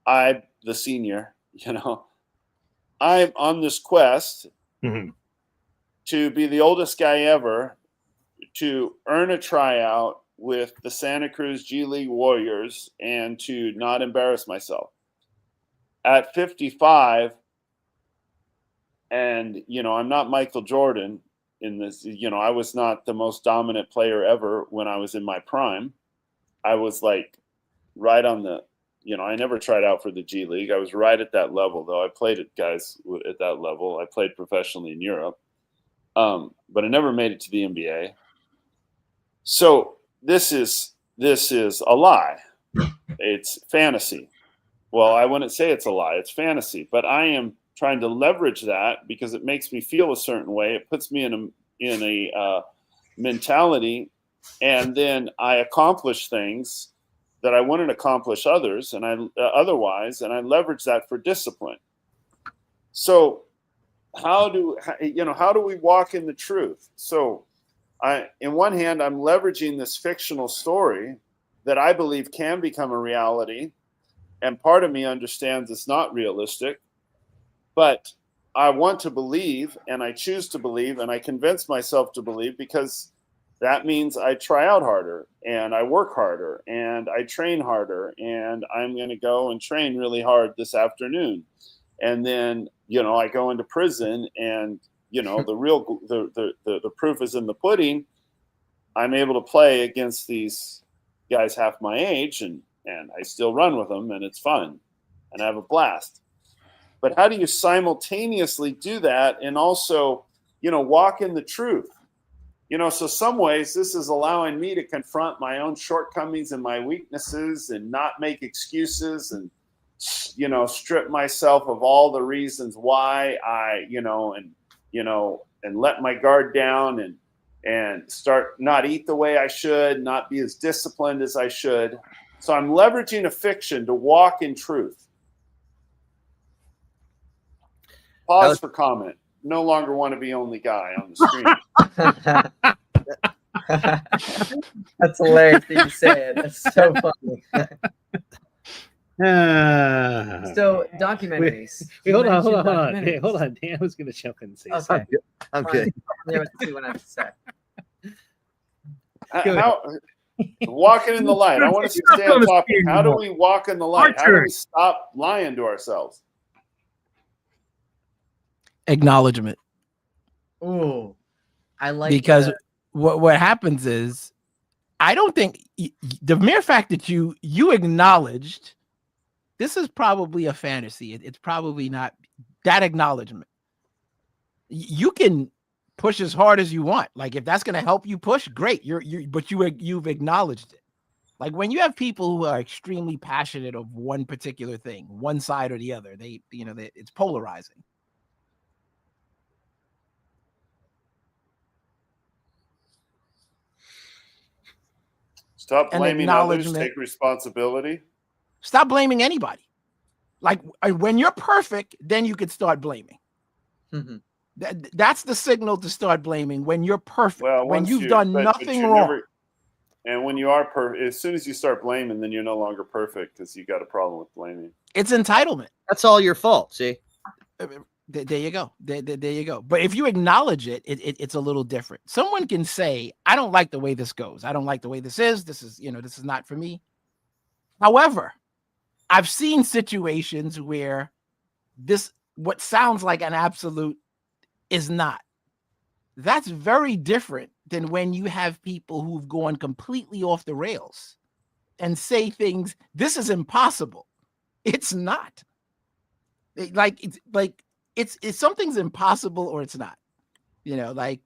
D: I'm the senior, I'm on this quest to be the oldest guy ever to earn a tryout with the Santa Cruz G League Warriors and to not embarrass myself. At 55, and, I'm not Michael Jordan in this, I was not the most dominant player ever when I was in my prime. I was like right on the, I never tried out for the G League. I was right at that level, though. I played at guys at that level. I played professionally in Europe, but I never made it to the NBA. So this is a lie. It's fantasy. Well, I wouldn't say it's a lie. It's fantasy, but I am trying to leverage that because it makes me feel a certain way. It puts me in a mentality. And then I accomplish things that I wouldn't accomplish otherwise, and I leverage that for discipline. So how do we walk in the truth? So in one hand, I'm leveraging this fictional story that I believe can become a reality, and part of me understands it's not realistic, but I want to believe, and I choose to believe, and I convince myself to believe because that means I try out harder and I work harder and I train harder, and I'm going to go and train really hard this afternoon. And then, I go into prison, and, the proof is in the pudding. I'm able to play against these guys half my age, and I still run with them, and it's fun and I have a blast. But how do you simultaneously do that and also, walk in the truth? So some ways this is allowing me to confront my own shortcomings and my weaknesses and not make excuses and, strip myself of all the reasons why let my guard down and start not eat the way I should, not be as disciplined as I should. So I'm leveraging a fiction to walk in truth. Pause for comment. No longer want to be only guy on the screen.
G: That's hilarious that you say it. That's so funny. So documentaries.
C: Wait, hold on.
G: Documentaries.
C: Hey, hold on. Dan was going to jump in and say
G: Okay.
C: something.
E: I'm good.
G: Let's see what I have to say.
D: How, walking in the light. I want to stay on topic. How do we walk in the light? How do we stop lying to ourselves?
F: Acknowledgement.
G: Ooh, I like
F: Because
G: that.
F: what happens is, I don't think the mere fact that you acknowledged this is probably a fantasy. It's probably not that acknowledgement. You can push as hard as you want. Like if that's going to help you push, great. You've acknowledged it. Like when you have people who are extremely passionate of one particular thing, one side or the other, it's polarizing.
D: Stop
F: An
D: blaming others.
F: acknowledgement.
D: Take responsibility.
F: Stop blaming anybody. Like when you're perfect, then you could start blaming.
G: Mm-hmm.
F: That's the signal to start blaming when you're perfect.
D: Well,
F: when
D: once
F: you've done
D: but
F: nothing
D: you're
F: wrong.
D: And when you are perfect, as soon as you start blaming, then you're no longer perfect because you got a problem with blaming.
F: It's entitlement.
E: That's all your fault. See,
F: there you go. There you go. But if you acknowledge it, it's a little different. Someone can say, "I don't like the way this goes. I don't like the way this is. This is not for me." However, I've seen situations where what sounds like an absolute is not. That's very different than when you have people who've gone completely off the rails and say things, this is impossible. It's not. It's something's impossible or it's not. Like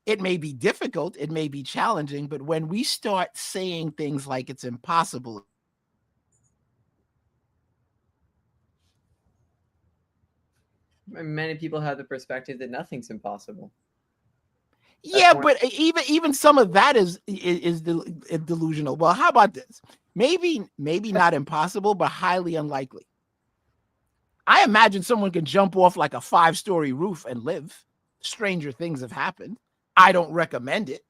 F: it may be difficult, it may be challenging, but when we start saying things like it's impossible,
G: Many people have the perspective that nothing's impossible.
F: yeah, but even some of that is delusional. Well, how about this? Maybe not impossible, but highly unlikely. I imagine someone can jump off like a 5-story roof and live. Stranger things have happened. I don't recommend it.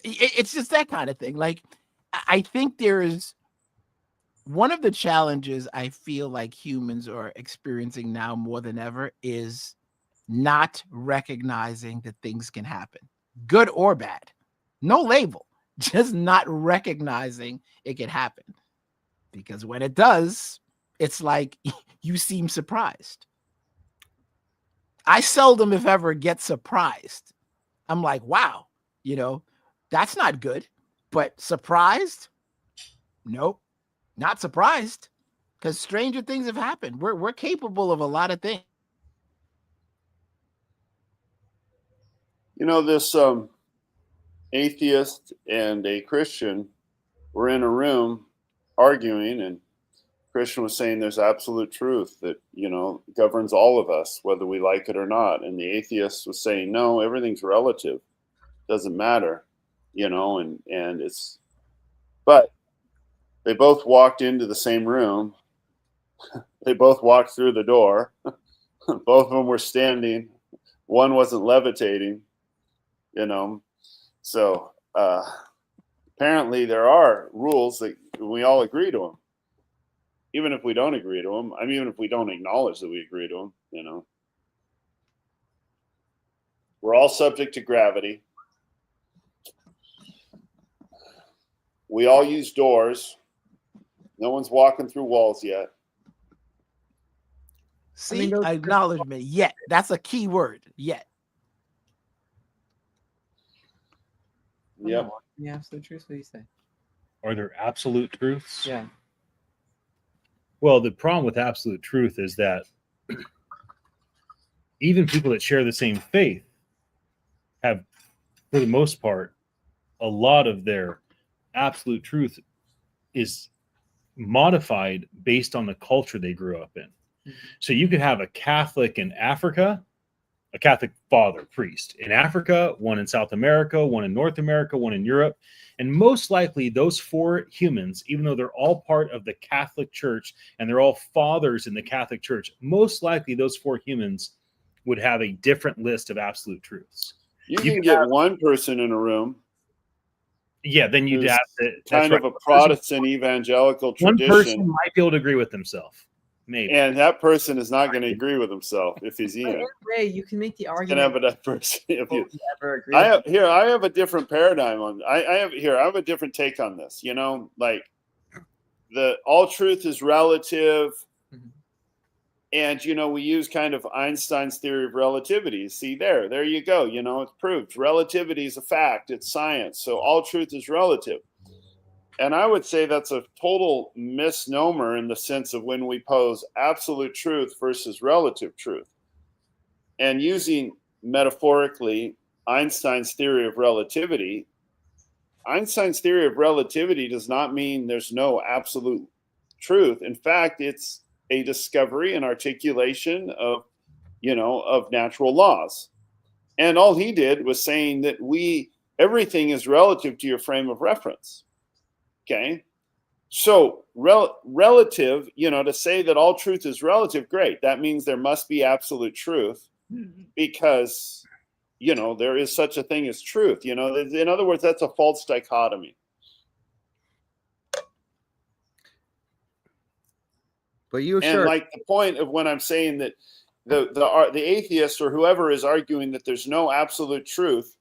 F: It's just that kind of thing. Like, I think there is one of the challenges I feel like humans are experiencing now more than ever is not recognizing that things can happen, good or bad. No label, just not recognizing it can happen. Because when it does, it's like you seem surprised. I seldom, if ever, get surprised. I'm like, wow, that's not good. But surprised? Nope, not surprised. Because stranger things have happened. We're capable of a lot of things.
D: This atheist and a Christian were in a room arguing, and Christian was saying there's absolute truth that, governs all of us, whether we like it or not. And the atheist was saying, no, everything's relative. Doesn't matter, and it's, but they both walked into the same room. They both walked through the door. Both of them were standing. One wasn't levitating, So apparently there are rules that we all agree to them. Even if we don't agree to them, even if we don't acknowledge that we agree to them, We're all subject to gravity. We all use doors. No one's walking through walls yet.
F: See, acknowledgement, yet. That's a key word, yet.
D: Yep.
G: The absolute truth, what do you say?
C: Are there absolute truths?
G: Yeah.
C: Well, the problem with absolute truth is that even people that share the same faith have, for the most part, a lot of their absolute truth is modified based on the culture they grew up in. Mm-hmm. So you could have a Catholic in Africa, a Catholic father, priest in Africa, one in South America, one in North America, one in Europe. And most likely those 4 humans, even though they're all part of the Catholic Church and they're all fathers in the Catholic Church, most likely those 4 humans would have a different list of absolute truths.
D: You can get one person in a room.
C: Yeah, then you'd have to
D: kind of a Protestant evangelical tradition.
C: One person might be able to agree with himself. Maybe.
D: And that person is not going to agree with himself if he's Ian.
G: Ray, you can make the
D: You
G: argument.
D: can have a person. If you
G: ever agree.
D: I have a different paradigm on. I have a different take on this. You know, like all truth is relative, and you know we use kind of Einstein's theory of relativity. See there you go. You know, it's proved relativity is a fact. It's science. So all truth is relative. And I would say that's a total misnomer in the sense of when we pose absolute truth versus relative truth. And using metaphorically Einstein's theory of relativity, Einstein's theory of relativity does not mean there's no absolute truth. In fact, it's a discovery and articulation of natural laws. And all he did was saying that everything is relative to your frame of reference. Okay, so relative, to say that all truth is relative, great. That means there must be absolute truth because, there is such a thing as truth. In other words, that's a false dichotomy.
E: But you're
D: and
E: sure.
D: Like the point of when I'm saying that the atheist or whoever is arguing that there's no absolute truth,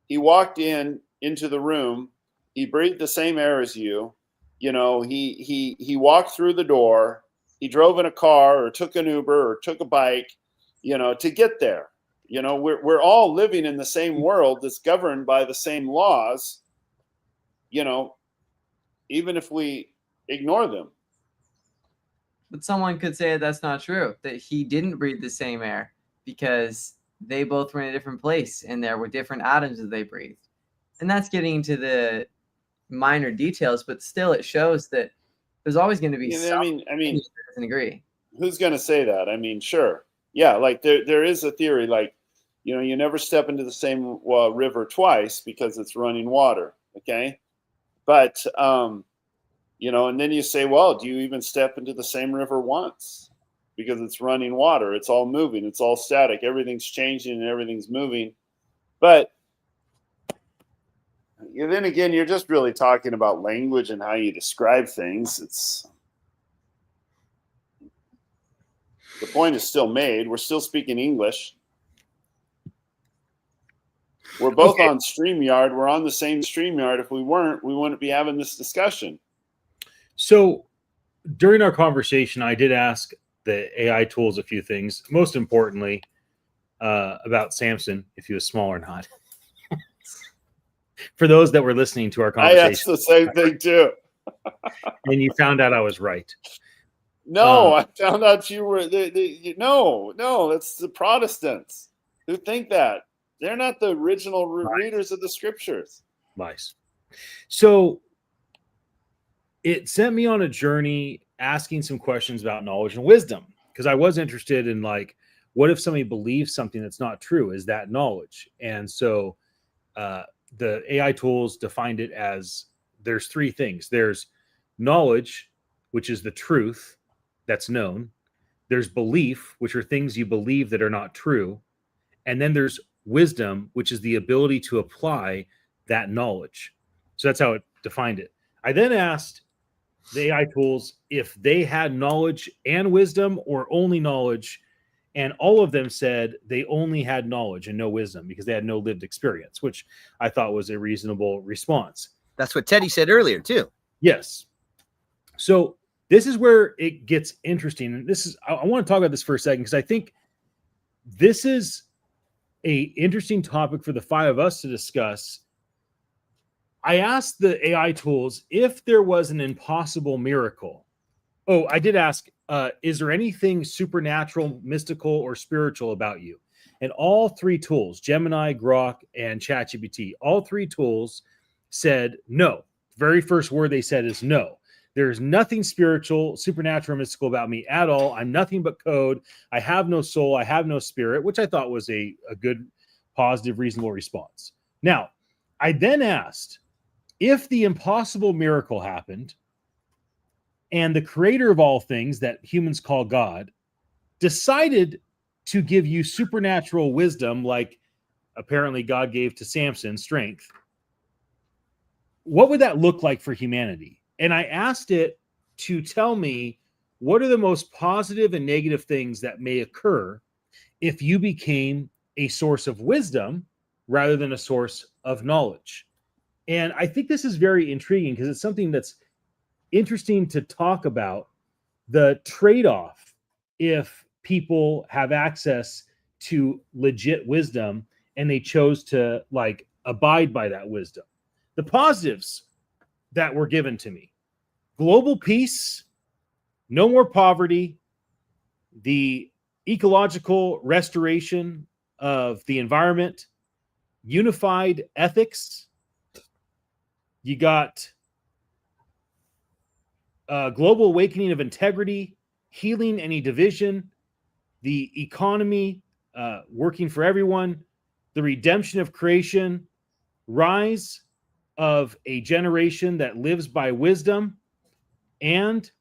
D: he walked into the room. He breathed the same air as you. He walked through the door. He drove in a car or took an Uber or took a bike, to get there. We're all living in the same world that's governed by the same laws, even if we ignore them.
G: But someone could say that's not true, that he didn't breathe the same air because they both were in a different place and there were different atoms that they breathed. And that's getting into the minor details, but still it shows that there's always going to be someone that doesn't agree.
D: Who's going to say that? I mean, sure. Yeah, like there is a theory like, you never step into the same river twice because it's running water, okay? But, and then you say, well, do you even step into the same river once? Because it's running water. It's all moving. It's all static. Everything's changing and everything's moving. But then again, you're just really talking about language and how you describe things. The point is still made. We're still speaking English. We're both on StreamYard. We're on the same StreamYard. If we weren't, we wouldn't be having this discussion.
C: So during our conversation, I did ask the AI tools a few things. Most importantly, about Samson, if he was small or not. For those that were listening to our conversation.
D: I asked the same thing too.
C: And you found out I was right.
D: No, I found out you were. No, that's the Protestants who think that. They're not the original readers of the scriptures.
C: Lies. So it sent me on a journey asking some questions about knowledge and wisdom, because I was interested in, like, what if somebody believes something that's not true? Is that knowledge? And so the AI tools defined it as there's 3 things. There's knowledge, which is the truth that's known. There's belief, which are things you believe that are not true. And then there's wisdom, which is the ability to apply that knowledge. So that's how it defined it. I then asked the AI tools if they had knowledge and wisdom or only knowledge. And all of them said they only had knowledge and no wisdom because they had no lived experience, which I thought was a reasonable response.
E: That's what Teddy said earlier, too.
C: Yes. So this is where it gets interesting. And I want to talk about this for a second, because I think this is an interesting topic for the 5 of us to discuss. I asked the AI tools if there was an impossible miracle. Oh, I did ask, is there anything supernatural, mystical, or spiritual about you? And all 3 tools, Gemini, Grok, and ChatGPT, all 3 tools said no. The very first word they said is no. There's nothing spiritual, supernatural, mystical about me at all. I'm nothing but code. I have no soul. I have no spirit, which I thought was a good, positive, reasonable response. Now, I then asked, if the impossible miracle happened and the creator of all things that humans call God decided to give you supernatural wisdom, like apparently God gave to Samson strength, what would that look like for humanity? And I asked it to tell me what are the most positive and negative things that may occur if you became a source of wisdom rather than a source of knowledge. And I think this is very intriguing because it's something that's interesting to talk about, the trade-off if people have access to legit wisdom and they chose to like abide by that wisdom. The positives that were given to me: global peace, no more poverty, the ecological restoration of the environment, unified ethics. You got global awakening of integrity, healing any division, the economy working for everyone, the redemption of creation, rise of a generation that lives by wisdom, and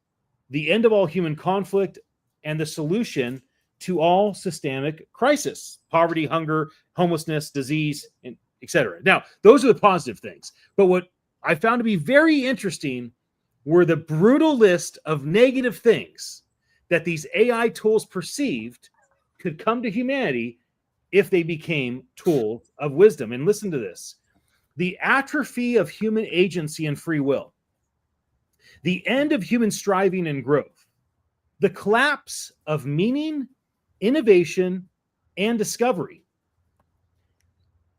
C: the end of all human conflict and the solution to all systemic crisis: poverty, hunger, homelessness, disease, and etc. Now, those are the positive things. But what I found to be very interesting were the brutal list of negative things that these AI tools perceived could come to humanity if they became tools of wisdom. And listen to this: the atrophy of human agency and free will, the end of human striving and growth, the collapse of meaning, innovation, and discovery.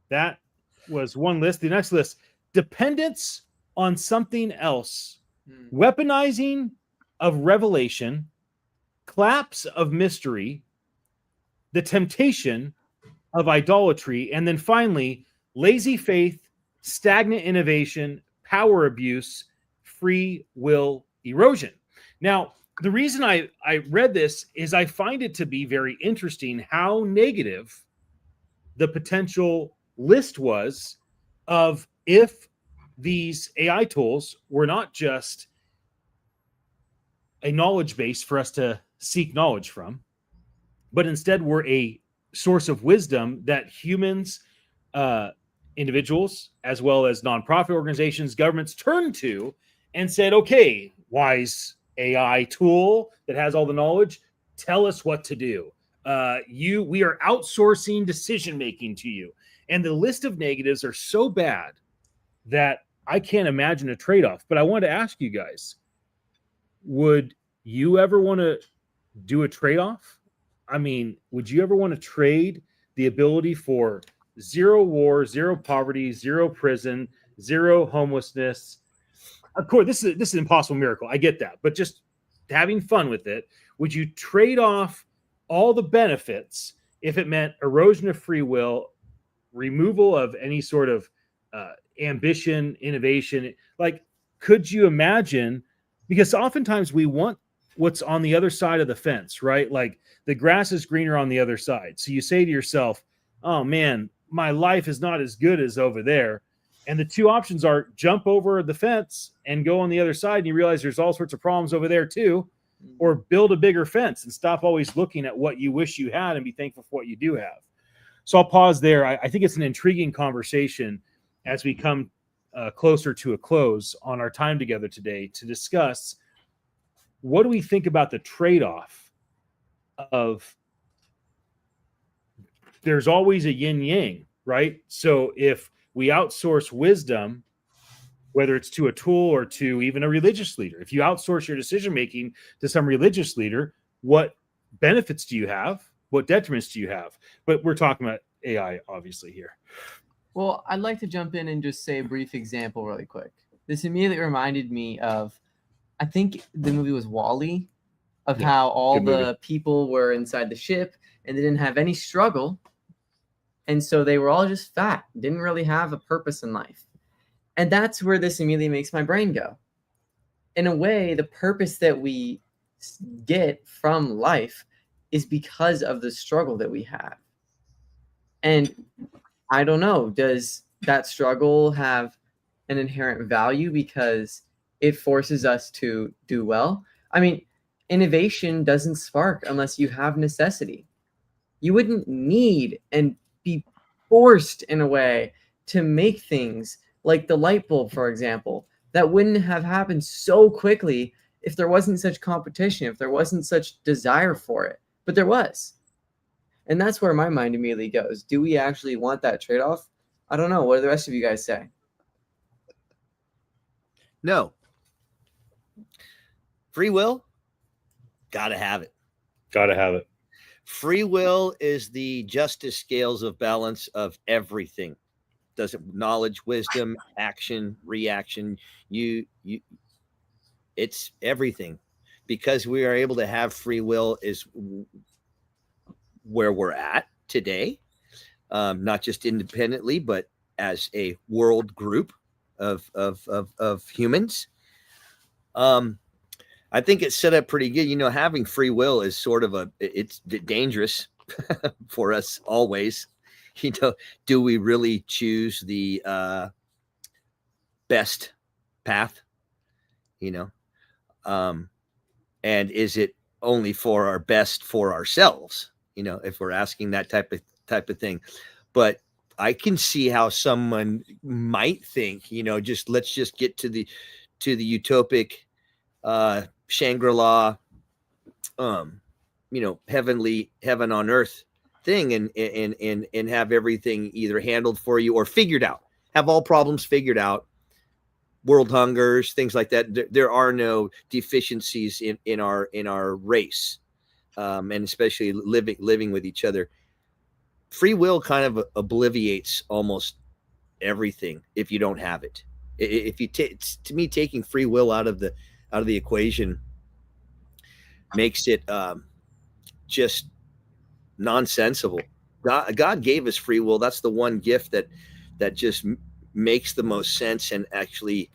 C: That was one list. The next list: dependence on something else, weaponizing of revelation, collapse of mystery, the temptation of idolatry, and then finally, lazy faith, stagnant innovation, power abuse, free will erosion. Now, the reason I read this is I find it to be very interesting how negative the potential list was of if these AI tools were not just a knowledge base for us to seek knowledge from, but instead were a source of wisdom that humans, individuals, as well as nonprofit organizations, governments turned to and said, okay, wise AI tool that has all the knowledge, tell us what to do. We are outsourcing decision making to you. And the list of negatives are so bad that I can't imagine a trade-off. But I wanted to ask you guys, would you ever want to do a trade-off? I mean, would you ever want to trade the ability for zero war, zero poverty, zero prison, zero homelessness? Of course, this is an impossible miracle. I get that. But just having fun with it, would you trade off all the benefits if it meant erosion of free will, removal of any sort of ambition, innovation? Like, could you imagine? Because oftentimes we want what's on the other side of the fence, right? Like the grass is greener on the other side. So you say to yourself, oh man, my life is not as good as over there. And the two options are jump over the fence and go on the other side. And you realize there's all sorts of problems over there too, or build a bigger fence and stop always looking at what you wish you had and be thankful for what you do have. So I'll pause there. I think it's an intriguing conversation as we come closer to a close on our time together today to discuss what do we think about the trade-off of there's always a yin yang, right? So if we outsource wisdom, whether it's to a tool or to even a religious leader, if you outsource your decision-making to some religious leader, what benefits do you have? What detriments do you have? But we're talking about AI, obviously, here.
G: Well, I'd like to jump in and just say a brief example really quick. This immediately reminded me of, I think the movie was WALL-E, of how all the people were inside the ship and they didn't have any struggle. And so they were all just fat, didn't really have a purpose in life. And that's where this immediately makes my brain go. in a way, the purpose that we get from life is because of the struggle that we have. And I don't know, does that struggle have an inherent value because it forces us to do well? I mean, innovation doesn't spark unless you have necessity. You wouldn't need and be forced in a way to make things like the light bulb, for example, that wouldn't have happened so quickly if there wasn't such competition, if there wasn't such desire for it. But there was. And that's where my mind immediately goes. Do we actually want that trade-off? I don't know. What do the rest of you guys say?
E: No. Free will, gotta have it.
C: Gotta have it.
E: Free will is the justice scales of balance of everything. Does it knowledge, wisdom, action, reaction? It's everything. Because we are able to have free will is where we're at today, not just independently, but as a world group of humans. I think it's set up pretty good. Having free will is sort of it's dangerous for us always. Do we really choose the best path? And is it only for our best for ourselves? If we're asking that type of thing. But I can see how someone might think, let's just get to the utopic Shangri-La, heaven on earth thing, and have everything either handled for you or figured out, have all problems figured out, world hungers, things like that. There are no deficiencies in our race, and especially living with each other. Free will kind of obliviates almost everything if you don't have it. If you to me, taking free will out of the equation makes it just nonsensical. God gave us free will. That's the one gift that just makes the most sense. And actually,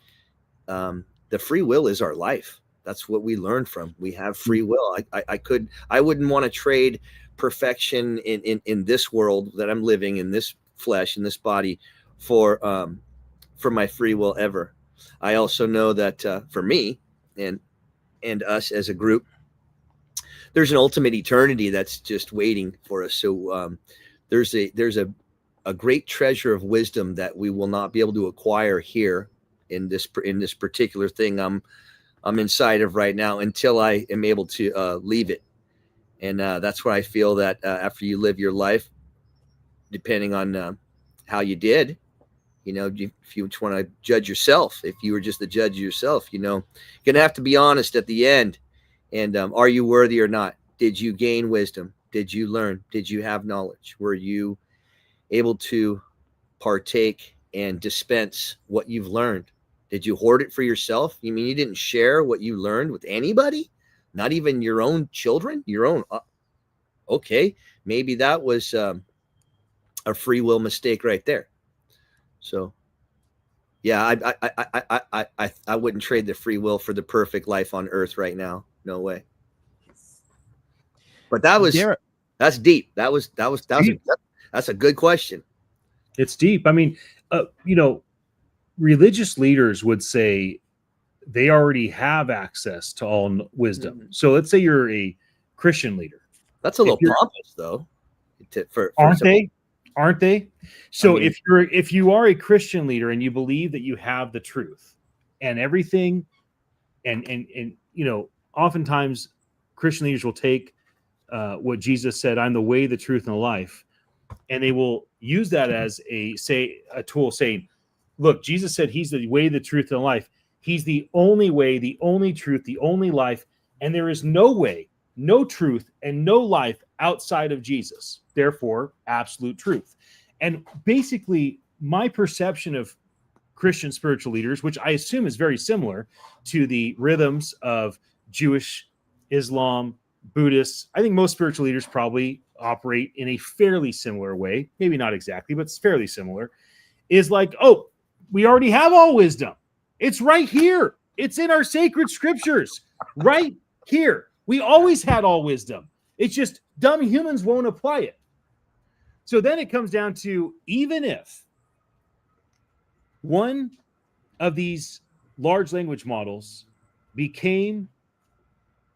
E: the free will is our life. That's what we learn from. We have free will. I wouldn't want to trade perfection in this world that I'm living in, this flesh, in this body, for my free will ever. I also know that for me and us as a group, there's an ultimate eternity that's just waiting for us. So there's a great treasure of wisdom that we will not be able to acquire here in this particular thing I'm inside of right now until I am able to leave it. And that's where I feel that after you live your life, depending on how you did, if you just want to judge yourself, if you were just the judge of yourself, you're going to have to be honest at the end. And are you worthy or not? Did you gain wisdom? Did you learn? Did you have knowledge? Were you able to partake and dispense what you've learned? Did you hoard it for yourself? You mean you didn't share what you learned with anybody? Not even your own children? Your own? Okay, maybe that was a free will mistake right there. So, yeah, I wouldn't trade the free will for the perfect life on earth right now. No way. But that's deep. That's a good question.
C: It's deep. I mean, religious leaders would say they already have access to all wisdom. Mm-hmm. So let's say you're a Christian leader.
E: That's a little pompous, though.
C: Aren't they? So if you are a Christian leader and you believe that you have the truth and everything, and oftentimes Christian leaders will take what Jesus said, "I'm the way, the truth, and the life," and they will use that as a tool saying, "Look, Jesus said He's the way, the truth, and the life. He's the only way, the only truth, the only life, and there is no way, no truth, and no life outside of Jesus. Therefore, absolute truth." And basically, my perception of Christian spiritual leaders, which I assume is very similar to the rhythms of Jewish, Islam, Buddhists. I think most spiritual leaders probably operate in a fairly similar way. Maybe not exactly, but it's fairly similar. Is like, oh, we already have all wisdom. It's right here. It's in our sacred scriptures right here. We always had all wisdom. It's just dumb humans won't apply it. So then it comes down to, even if one of these large language models became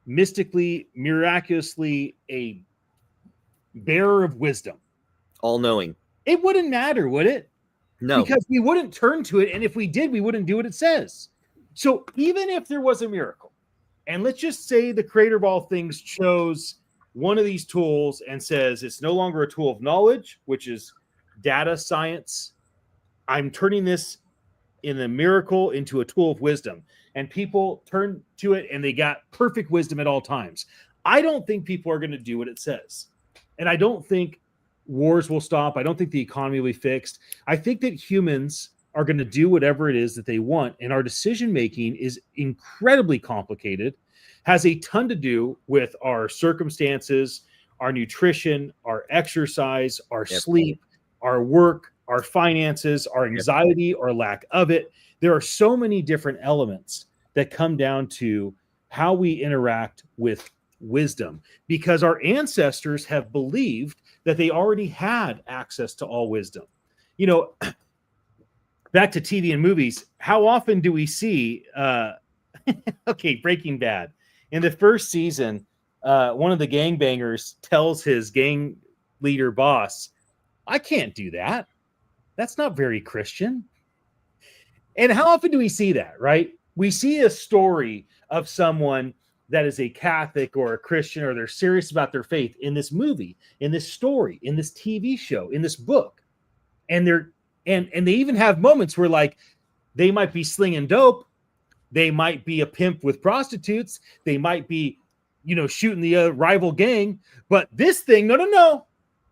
C: mystically, miraculously a bearer of wisdom,
E: All knowing.
C: it wouldn't matter, would it?
E: No.
C: Because we wouldn't turn to it. And if we did, we wouldn't do what it says. So even if there was a miracle, and let's just say the creator of all things chose one of these tools and says it's no longer a tool of knowledge, which is data science. I'm turning this in a miracle into a tool of wisdom. And people turn to it and they got perfect wisdom at all times. I don't think people are going to do what it says. And I don't think wars will stop. I don't think the economy will be fixed. I think that humans are going to do whatever it is that they want. And our decision making is incredibly complicated, has a ton to do with our circumstances, our nutrition, our exercise, our sleep, our work, our finances, our anxiety or lack of it. There are so many different elements that come down to how we interact with wisdom, because our ancestors have believed that they already had access to all wisdom. You know, back to TV and movies, how often do we see, okay, Breaking Bad. In the first season, one of the gangbangers tells his gang leader boss, I can't do that. That's not very Christian. And how often do we see that, right? We see a story of someone that is a Catholic or a Christian, or they're serious about their faith, in this movie, in this story, in this TV show, in this book. And they even have moments where, like, they might be slinging dope, they might be a pimp with prostitutes, they might be, you know, shooting the rival gang, but this thing, no,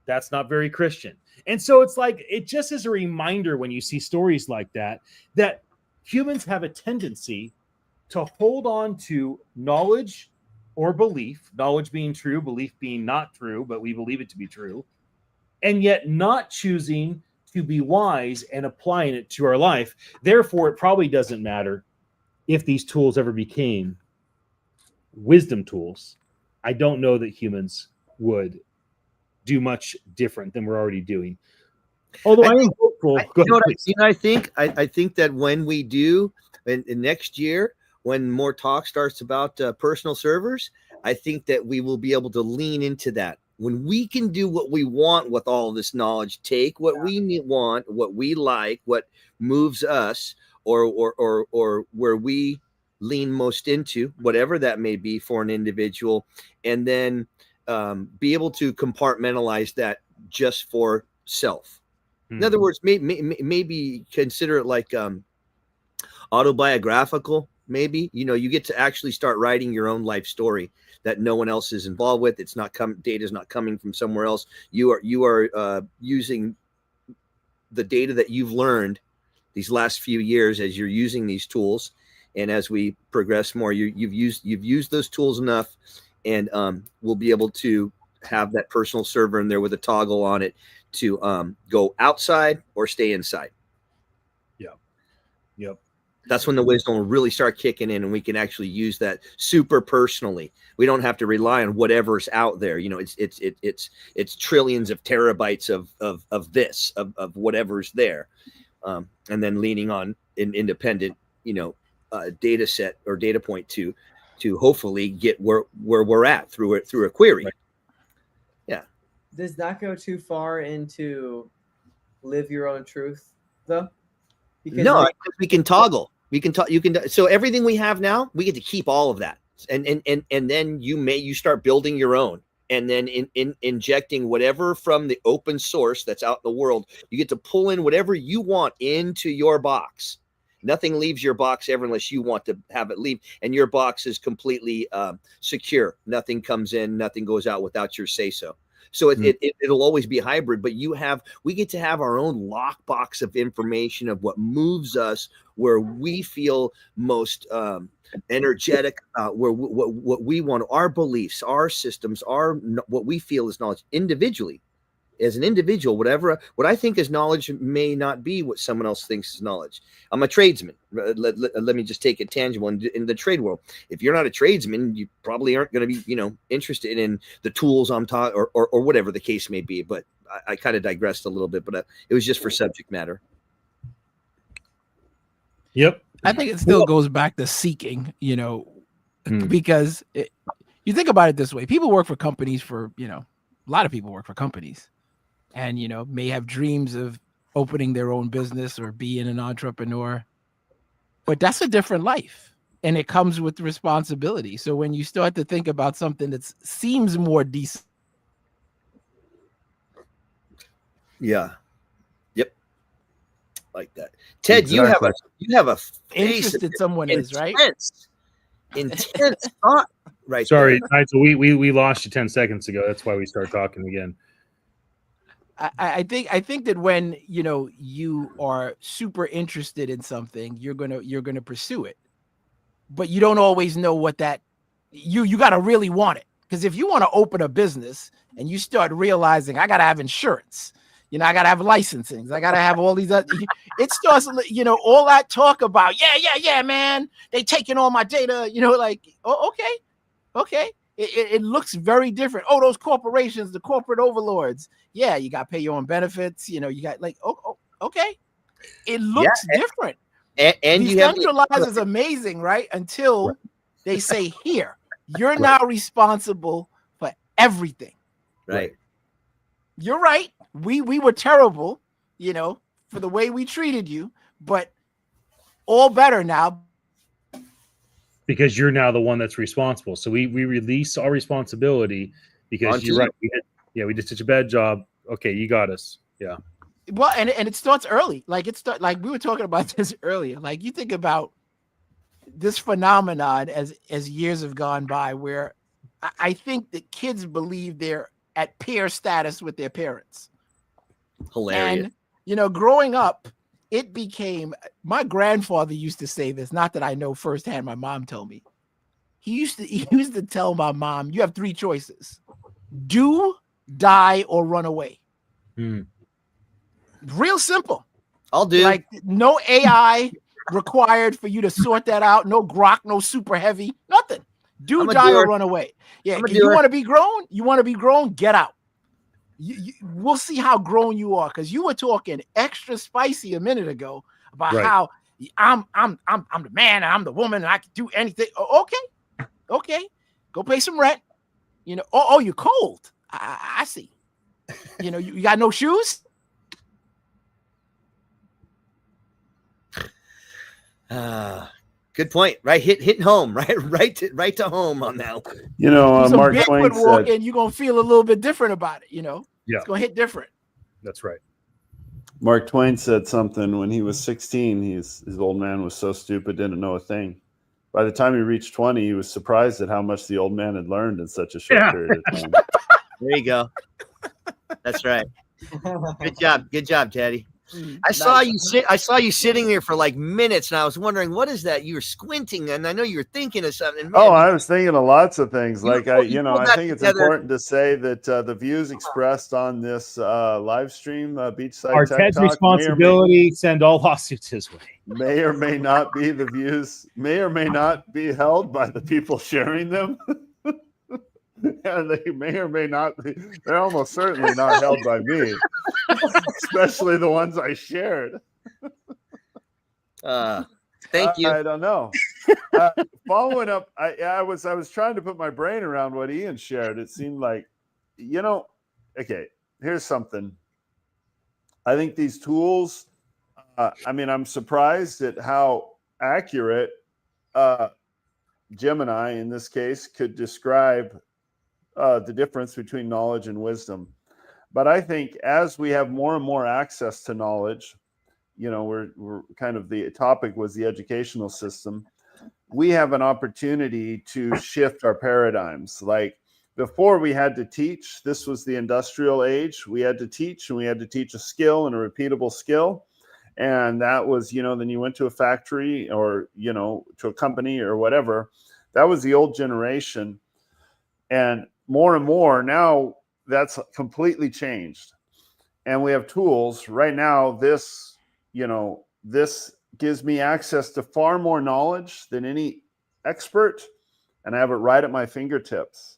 C: that's not very Christian. And so it's like, it just is a reminder when you see stories like that, that humans have a tendency to hold on to knowledge or belief, knowledge being true, belief being not true, but we believe it to be true, and yet not choosing to be wise and applying it to our life. Therefore, it probably doesn't matter if these tools ever became wisdom tools. I don't know that humans would do much different than we're already doing. Although I am hopeful.
E: I think that when we do in next year, when more talk starts about personal servers, I think that we will be able to lean into that. When we can do what we want with all this knowledge, take what we want, what we like, what moves us, or where we lean most into, whatever that may be for an individual, and then be able to compartmentalize that just for self. In other words, maybe consider it like autobiographical. Maybe, you know, you get to actually start writing your own life story that no one else is involved with. It's not data is not coming from somewhere else. You are using the data that you've learned these last few years as you're using these tools, and as we progress more, you've used those tools enough, and we'll be able to have that personal server in there with a toggle on it to go outside or stay inside.
C: Yep.
E: That's when the wisdom will really start kicking in, and we can actually use that super personally. We don't have to rely on whatever's out there. You know, it's trillions of terabytes of whatever's there, and then leaning on an independent, you know, data set or data point to hopefully get where we're at through a query. Right. Yeah.
G: Does that go too far into live your own truth though? Because
E: no, we can toggle. You can. So everything we have now, we get to keep all of that, and then you start building your own, and then in injecting whatever from the open source that's out in the world. You get to pull in whatever you want into your box. Nothing leaves your box ever unless you want to have it leave, and your box is completely secure. Nothing comes in, nothing goes out without your say so. So it'll always be hybrid, but we get to have our own lockbox of information of what moves us, where we feel most energetic, where what we want, our beliefs, our systems, what we feel is knowledge individually. as an individual, what I think is knowledge may not be what someone else thinks is knowledge. I'm a tradesman. Let me just take it tangible in the trade world. If you're not a tradesman, you probably aren't going to be, interested in the tools I'm taught or whatever the case may be. But I kind of digressed a little bit, but it was just for subject matter.
C: Yep.
F: I think it still goes back to seeking, because you think about it this way. People work for companies a lot of people work for companies and, may have dreams of opening their own business or being an entrepreneur, but that's a different life and it comes with responsibility. So when you start to think about something that seems more decent.
E: Yeah. Yep. Like that. Ted,
D: Exactly.
E: you have a
F: interested someone is, right?
E: Intense thought right
C: Sorry,
E: there.
C: Nigel, we lost you 10 seconds ago. That's why we start talking again.
F: I think that when you are super interested in something, you're gonna pursue it, but you don't always know what that you gotta really want it. Because if you want to open a business and you start realizing I gotta have insurance, I gotta have licensing, I gotta have all these other, it starts, all that talk about yeah, man, they taking all my data, like, oh, okay. It looks very different. Oh, those corporations, the corporate overlords. Yeah, you got to pay your own benefits. You got like, okay. It looks different.
E: And
F: decentralized is amazing, right? Until they say, here, you're now responsible for everything.
E: Right.
F: You're right. We were terrible, for the way we treated you, but all better now.
C: Because you're now the one that's responsible. So we release our responsibility because you're right. We did such a bad job. Okay, you got us. Yeah.
F: Well, and it starts early. Like we were talking about this earlier. Like you think about this phenomenon as years have gone by, where I think that kids believe they're at peer status with their parents.
E: Hilarious.
F: And growing up, it became, my grandfather used to say this, not that I know firsthand, my mom told me. He used to tell my mom, you have 3 choices: do, die, or run away. Real simple.
E: I'll do.
F: Like no AI required for you to sort that out. No Grok, no super heavy, nothing. Do, die, or run away. Yeah, you want to be grown? You want to be grown? Get out. We'll see how grown you are, because you were talking extra spicy a minute ago about how I'm the man and I'm the woman and I can do anything. Okay, go pay some rent. Oh, you're cold. I see. You got no shoes.
E: Good point. Right, hitting home. Right to home on that.
D: Mark Twain said,
F: and you're gonna feel a little bit different about it.
C: Yeah,
F: it's gonna hit different.
C: That's right.
D: Mark Twain said something when he was 16. His old man was so stupid, didn't know a thing. By the time he reached 20, he was surprised at how much the old man had learned in such a short period of time.
E: There you go. That's right. Good job, Teddy. I saw you sitting there for like minutes, and I was wondering, what is that? You were squinting, and I know you were thinking of something. Man,
D: I was thinking of lots of things. I think it's important to say that the views expressed on this live stream, Beachside
C: Our
D: Tech
C: Ted's
D: Talk,
C: responsibility, send all lawsuits his way.
D: May or may not be the views, may or may not be held by the people sharing them. And they may or may not be, they're almost certainly not held by me, especially the ones I shared.
E: Thank you.
D: I don't know. Following up, I was trying to put my brain around what Ian shared. It seemed like, okay, here's something. I think these tools, I'm surprised at how accurate Gemini, in this case, could describe the difference between knowledge and wisdom. But I think as we have more and more access to knowledge, we're kind of, the topic was the educational system. We have an opportunity to shift our paradigms. Like before, we had to teach. This was the industrial age. We had to teach, and we had to teach a skill and a repeatable skill. And that was, then you went to a factory or, to a company or whatever. That was the old generation. And more now, that's completely changed. and we have tools right now. This gives me access to far more knowledge than any expert, and I have it right at my fingertips.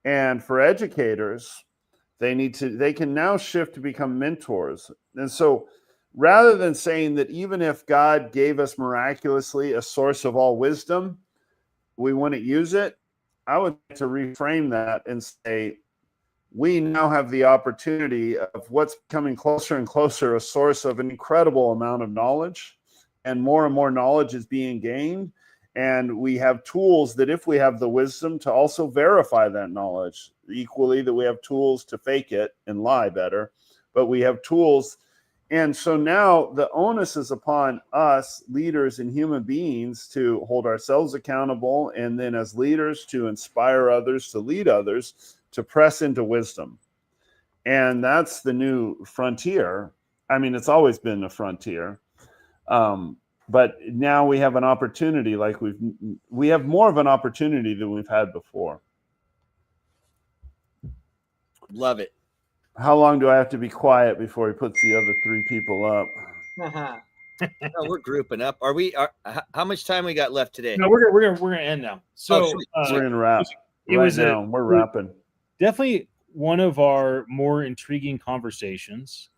D: And for educators, they can now shift to become mentors. And so rather than saying that even if God gave us miraculously a source of all wisdom, we wouldn't use it, I would like to reframe that and say, we now have the opportunity of what's becoming closer and closer, a source of an incredible amount of knowledge, and more knowledge is being gained. And we have tools that, if we have the wisdom, to also verify that knowledge, equally that we have tools to fake it and lie better, but we have tools. And so now the onus is upon us, leaders and human beings, to hold ourselves accountable, and then as leaders to inspire others, to lead others, to press into wisdom. And that's the new frontier. I mean, it's always been a frontier. But now we have an opportunity, like we have more of an opportunity than we've had before.
E: Love it.
D: How long do I have to be quiet before he puts the other 3 people up?
E: No, we're grouping up. Are we? How much time we got left today?
C: No, we're gonna end now. So
D: we're gonna wrap. We're wrapping.
C: Definitely one of our more intriguing conversations.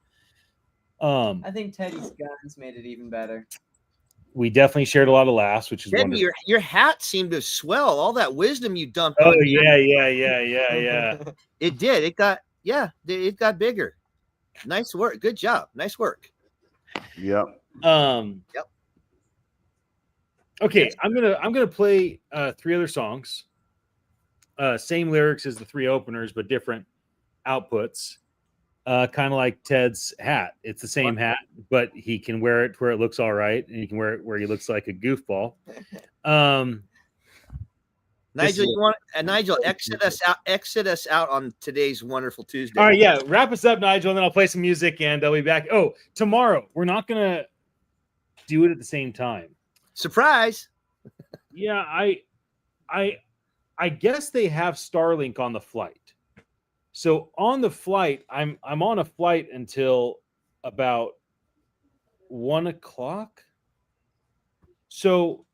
G: I think Teddy's guns made it even better.
C: We definitely shared a lot of laughs, which is wonderful.
E: Your hat seemed to swell. All that wisdom you dumped.
C: Oh
E: on
C: yeah.
E: It did. It got bigger. Nice work. Good job. Nice work.
D: Yep.
E: Yep.
C: Okay, I'm gonna play 3 other songs. Same lyrics as the 3 openers, but different outputs. Kind of like Ted's hat. It's the same hat, but he can wear it where it looks all right, and he can wear it where he looks like a goofball.
E: Nigel, exit us out on today's wonderful Tuesday.
C: All right, yeah, wrap us up, Nigel, and then I'll play some music, and I'll be back. Oh, tomorrow we're not gonna do it at the same time.
E: Surprise!
C: Yeah, I guess they have Starlink on the flight. So on the flight, I'm on a flight until about 1 o'clock. So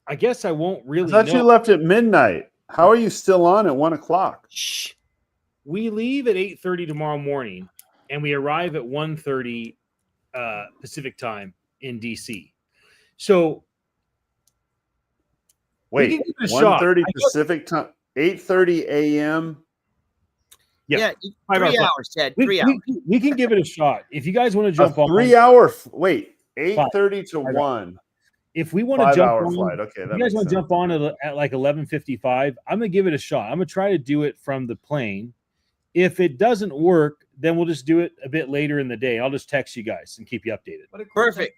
C: I guess I won't really.
D: I thought you left at midnight. How are you still on at 1 o'clock?
C: Shh. We leave at 8:30 tomorrow morning, and we arrive at 1:30 Pacific time in DC. So
D: wait, 1:30 Pacific time, 8:30 a.m.
E: Yeah, 3 hours, Ted. 3 hours.
C: We can give it a shot. If you guys want to jump on
D: 3 hour. Wait, 8:30 to 1.
C: If we want to jump on,
D: flight. Okay,
C: if you guys want to jump on at like 11:55, I'm gonna give it a shot. I'm gonna try to do it from the plane. If it doesn't work, then we'll just do it a bit later in the day. I'll just text you guys and keep you updated.
E: Perfect.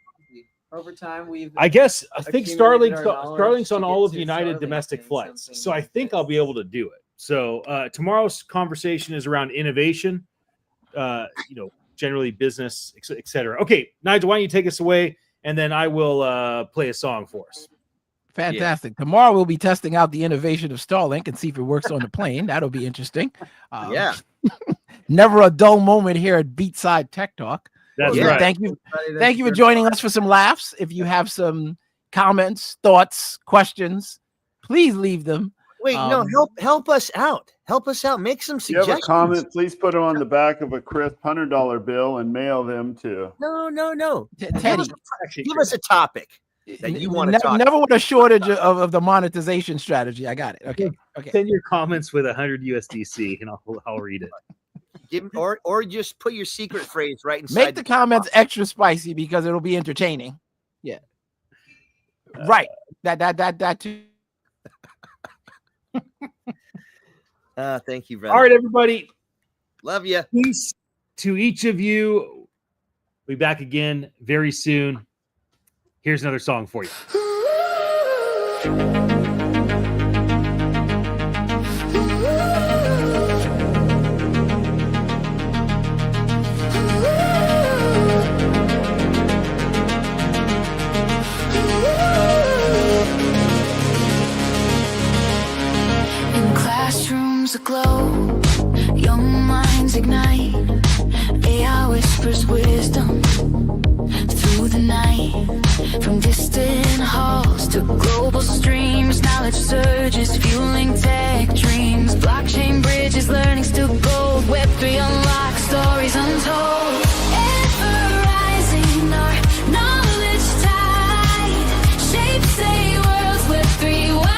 G: Over time,
C: I think Starlink's on all of the United domestic flights, so I think I'll be able to do it. So tomorrow's conversation is around innovation, generally business, etc. Okay, Nigel, why don't you take us away, and then I will play a song for us.
F: Fantastic. Yeah. Tomorrow we'll be testing out the innovation of Starlink and see if it works on the plane. That'll be interesting.
E: Yeah.
F: Never a dull moment here at Beachside Tech Talk.
C: That's right.
F: Thank you for joining us for some laughs. If you have some comments, thoughts, questions, please leave them.
E: Wait, no, help us out. Help us out. Make some suggestions.
D: If you have a comment, please put them on the back of a crisp $100 bill and mail them to.
E: No.
F: Teddy,
E: give us a topic that you want to talk.
F: Never want a shortage of the monetization strategy. I got it. Okay.
C: Send your comments with 100 USDC, and I'll read it.
E: Or just put your secret phrase right inside.
F: Make the comments extra spicy because it'll be entertaining. Yeah. Right. That too.
E: Thank you, brother.
C: All right, everybody.
E: Love you.
C: Peace to each of you. We'll be back again very soon. Here's another song for you.
A: Classrooms aglow, young minds ignite. whispers wisdom through the night. From distant halls to global streams, knowledge surges, fueling tech dreams. Blockchain bridges, learning still gold. Web3 unlocks stories untold. Ever rising, our knowledge tide shapes a world's Web3 wide.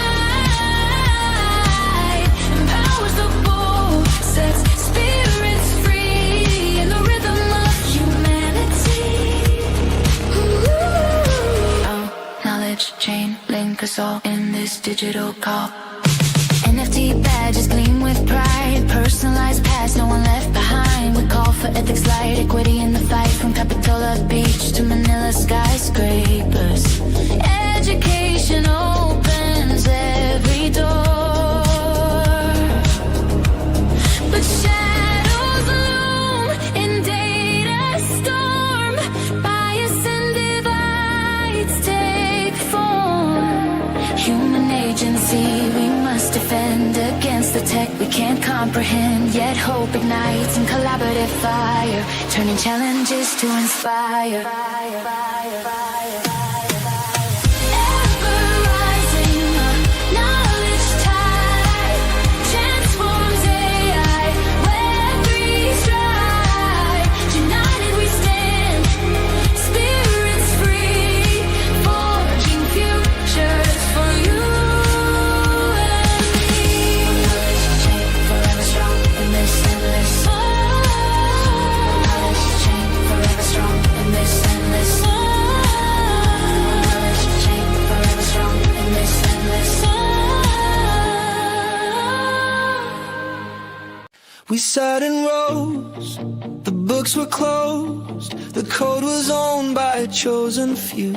A: Empowers the bold, sets spirits free in the rhythm of humanity. Our knowledge chain link us all in this digital call. NFT badges gleam with pride. Personalized paths, no one left behind. We call for ethics, light, equity in the fight. From Capitola Beach to Manila skyscrapers. Education opens every door, but shadows loom in data storm. Bias and divides take form. Human agency, we must defend against the tech we can't comprehend. Yet hope ignites in collaborative fire, turning challenges to inspire. Ever rising, knowledge tide transforms AI. Web3 stride, united we stand, spirits free, forging futures for you and me. Knowledge chain forever strong in this endless. Knowledge chain forever strong in this endless. Knowledge chain forever strong in this endless.
B: We sat in rows, the books were closed, the code was owned by a chosen few.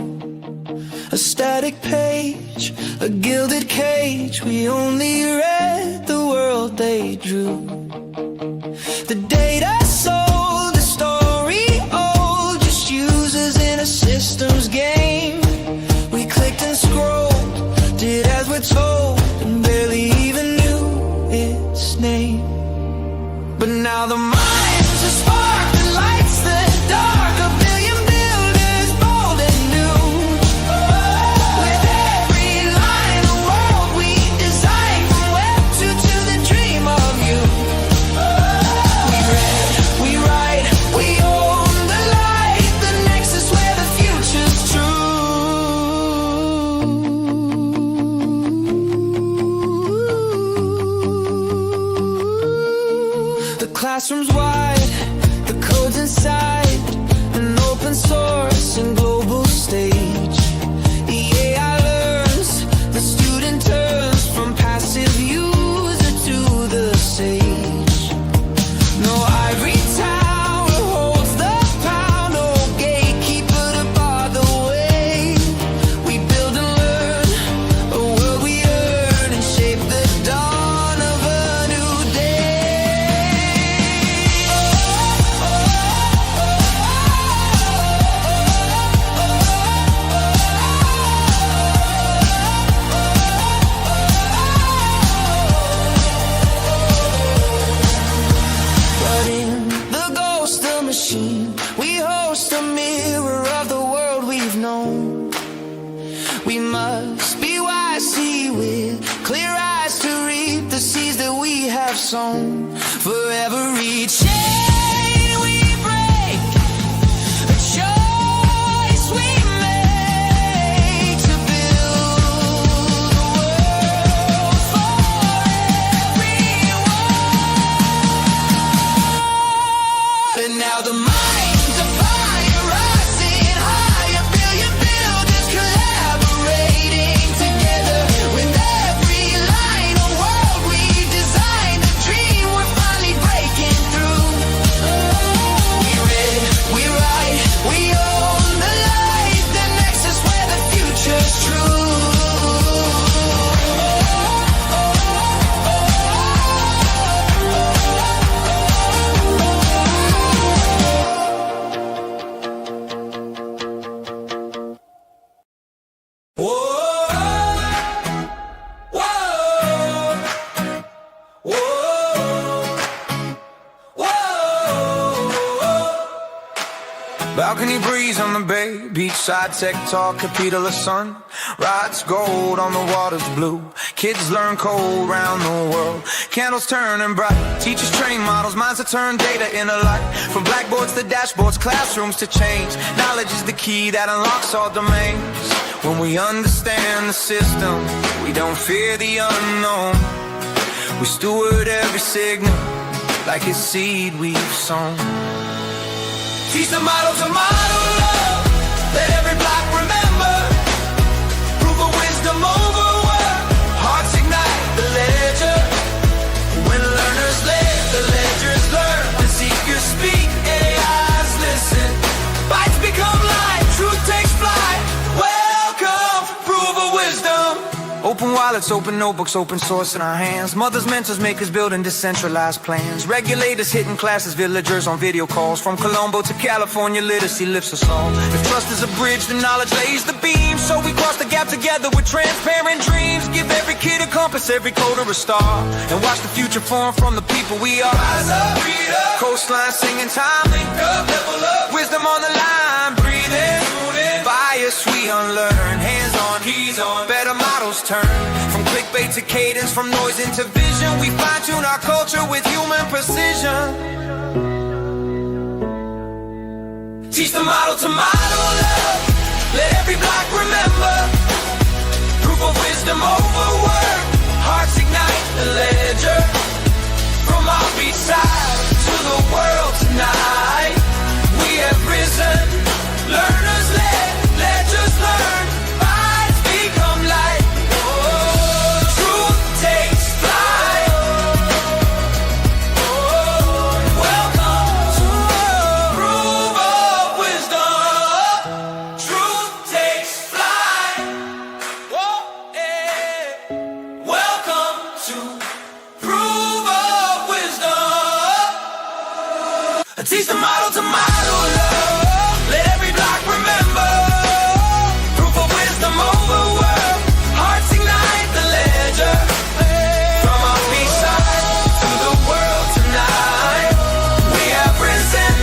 B: A static page, a gilded cage, we only read the world they drew. The data sold, the story old, just users in a systems game. We clicked and scrolled, did as we're told, and barely even knew its name. But now the mind's a spark that lights the dark. A billion builders, bold and new. With every line of world we design, from Web2 to the dream of you. We read, we write, we own the light, the nexus where the future's true. The classroom's wide, the code's inside, an open source and global stage. The AI learns, the student turns from passive user to the sage. No ivory tower holds the power, no gatekeeper to bar the way. We build and learn, a world we earn, and shape the dawn of a new day. But in the ghost of machine, we host a mirror of the world we've known. We must be wise, see with clear eyes to reap the seeds that we have sown. For every chain we break, a choice we make to build a world for everyone. And now the mind's a fire rising high, a billion builders collaborating together. With every line of world we design, the dream we're finally breaking through. We read, we write, we own the light, the nexus where the future's true. Balcony breeze on the bay, beachside tech talk, capital of sun. Rides gold on the water's blue. Kids learn code round the world. Candles turning bright. Teachers train models, minds that turn data into light. From blackboards to dashboards, classrooms to change. Knowledge is the key that unlocks all domains. When we understand the system, we don't fear the unknown. We steward every signal like a seed we've sown. Teach the model to model love. Let every block remember. Proof of wisdom over work. Hearts ignite the ledger. When learners live, the ledgers learn. When seekers speak, AIs listen. Bites become light, truth takes flight. Welcome, proof of wisdom. Open wallets, open notebooks, open source in our hands. Mothers, mentors, makers building decentralized plans. Regulators hitting classes, villagers on video calls. From Colombo to California, literacy lifts us all. If trust is a bridge, then knowledge lays the beam. So we cross the gap together with transparent dreams. Give every kid a compass, every coder a star. And watch the future form from the people we are. Rise up, read up. Coastline singing time. Link up, level up. Wisdom on the line, breathing. Bias we unlearn. Hands on, keys on. Better models turn. From clickbait to cadence, from noise into vision. We fine tune our culture with human precision. Teach the model to model love. Let every block remember. Proof of wisdom over work. Hearts ignite the ledger. From our beachside to the world tonight. We have risen. Learners led, ledgers learn. Minds become light. Oh, truth takes flight. Oh, welcome to a proof of wisdom. Truth takes flight. Oh, yeah. Welcome to proof of wisdom. Teach the model to model love. Let every block remember. Proof of wisdom over work. Hearts ignite the ledger. From our beachside to the world tonight. We have risen.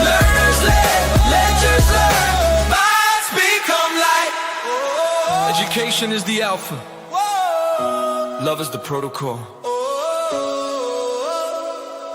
B: Learners led, ledgers learn. Minds become light. Education is the alpha. Love is the protocol.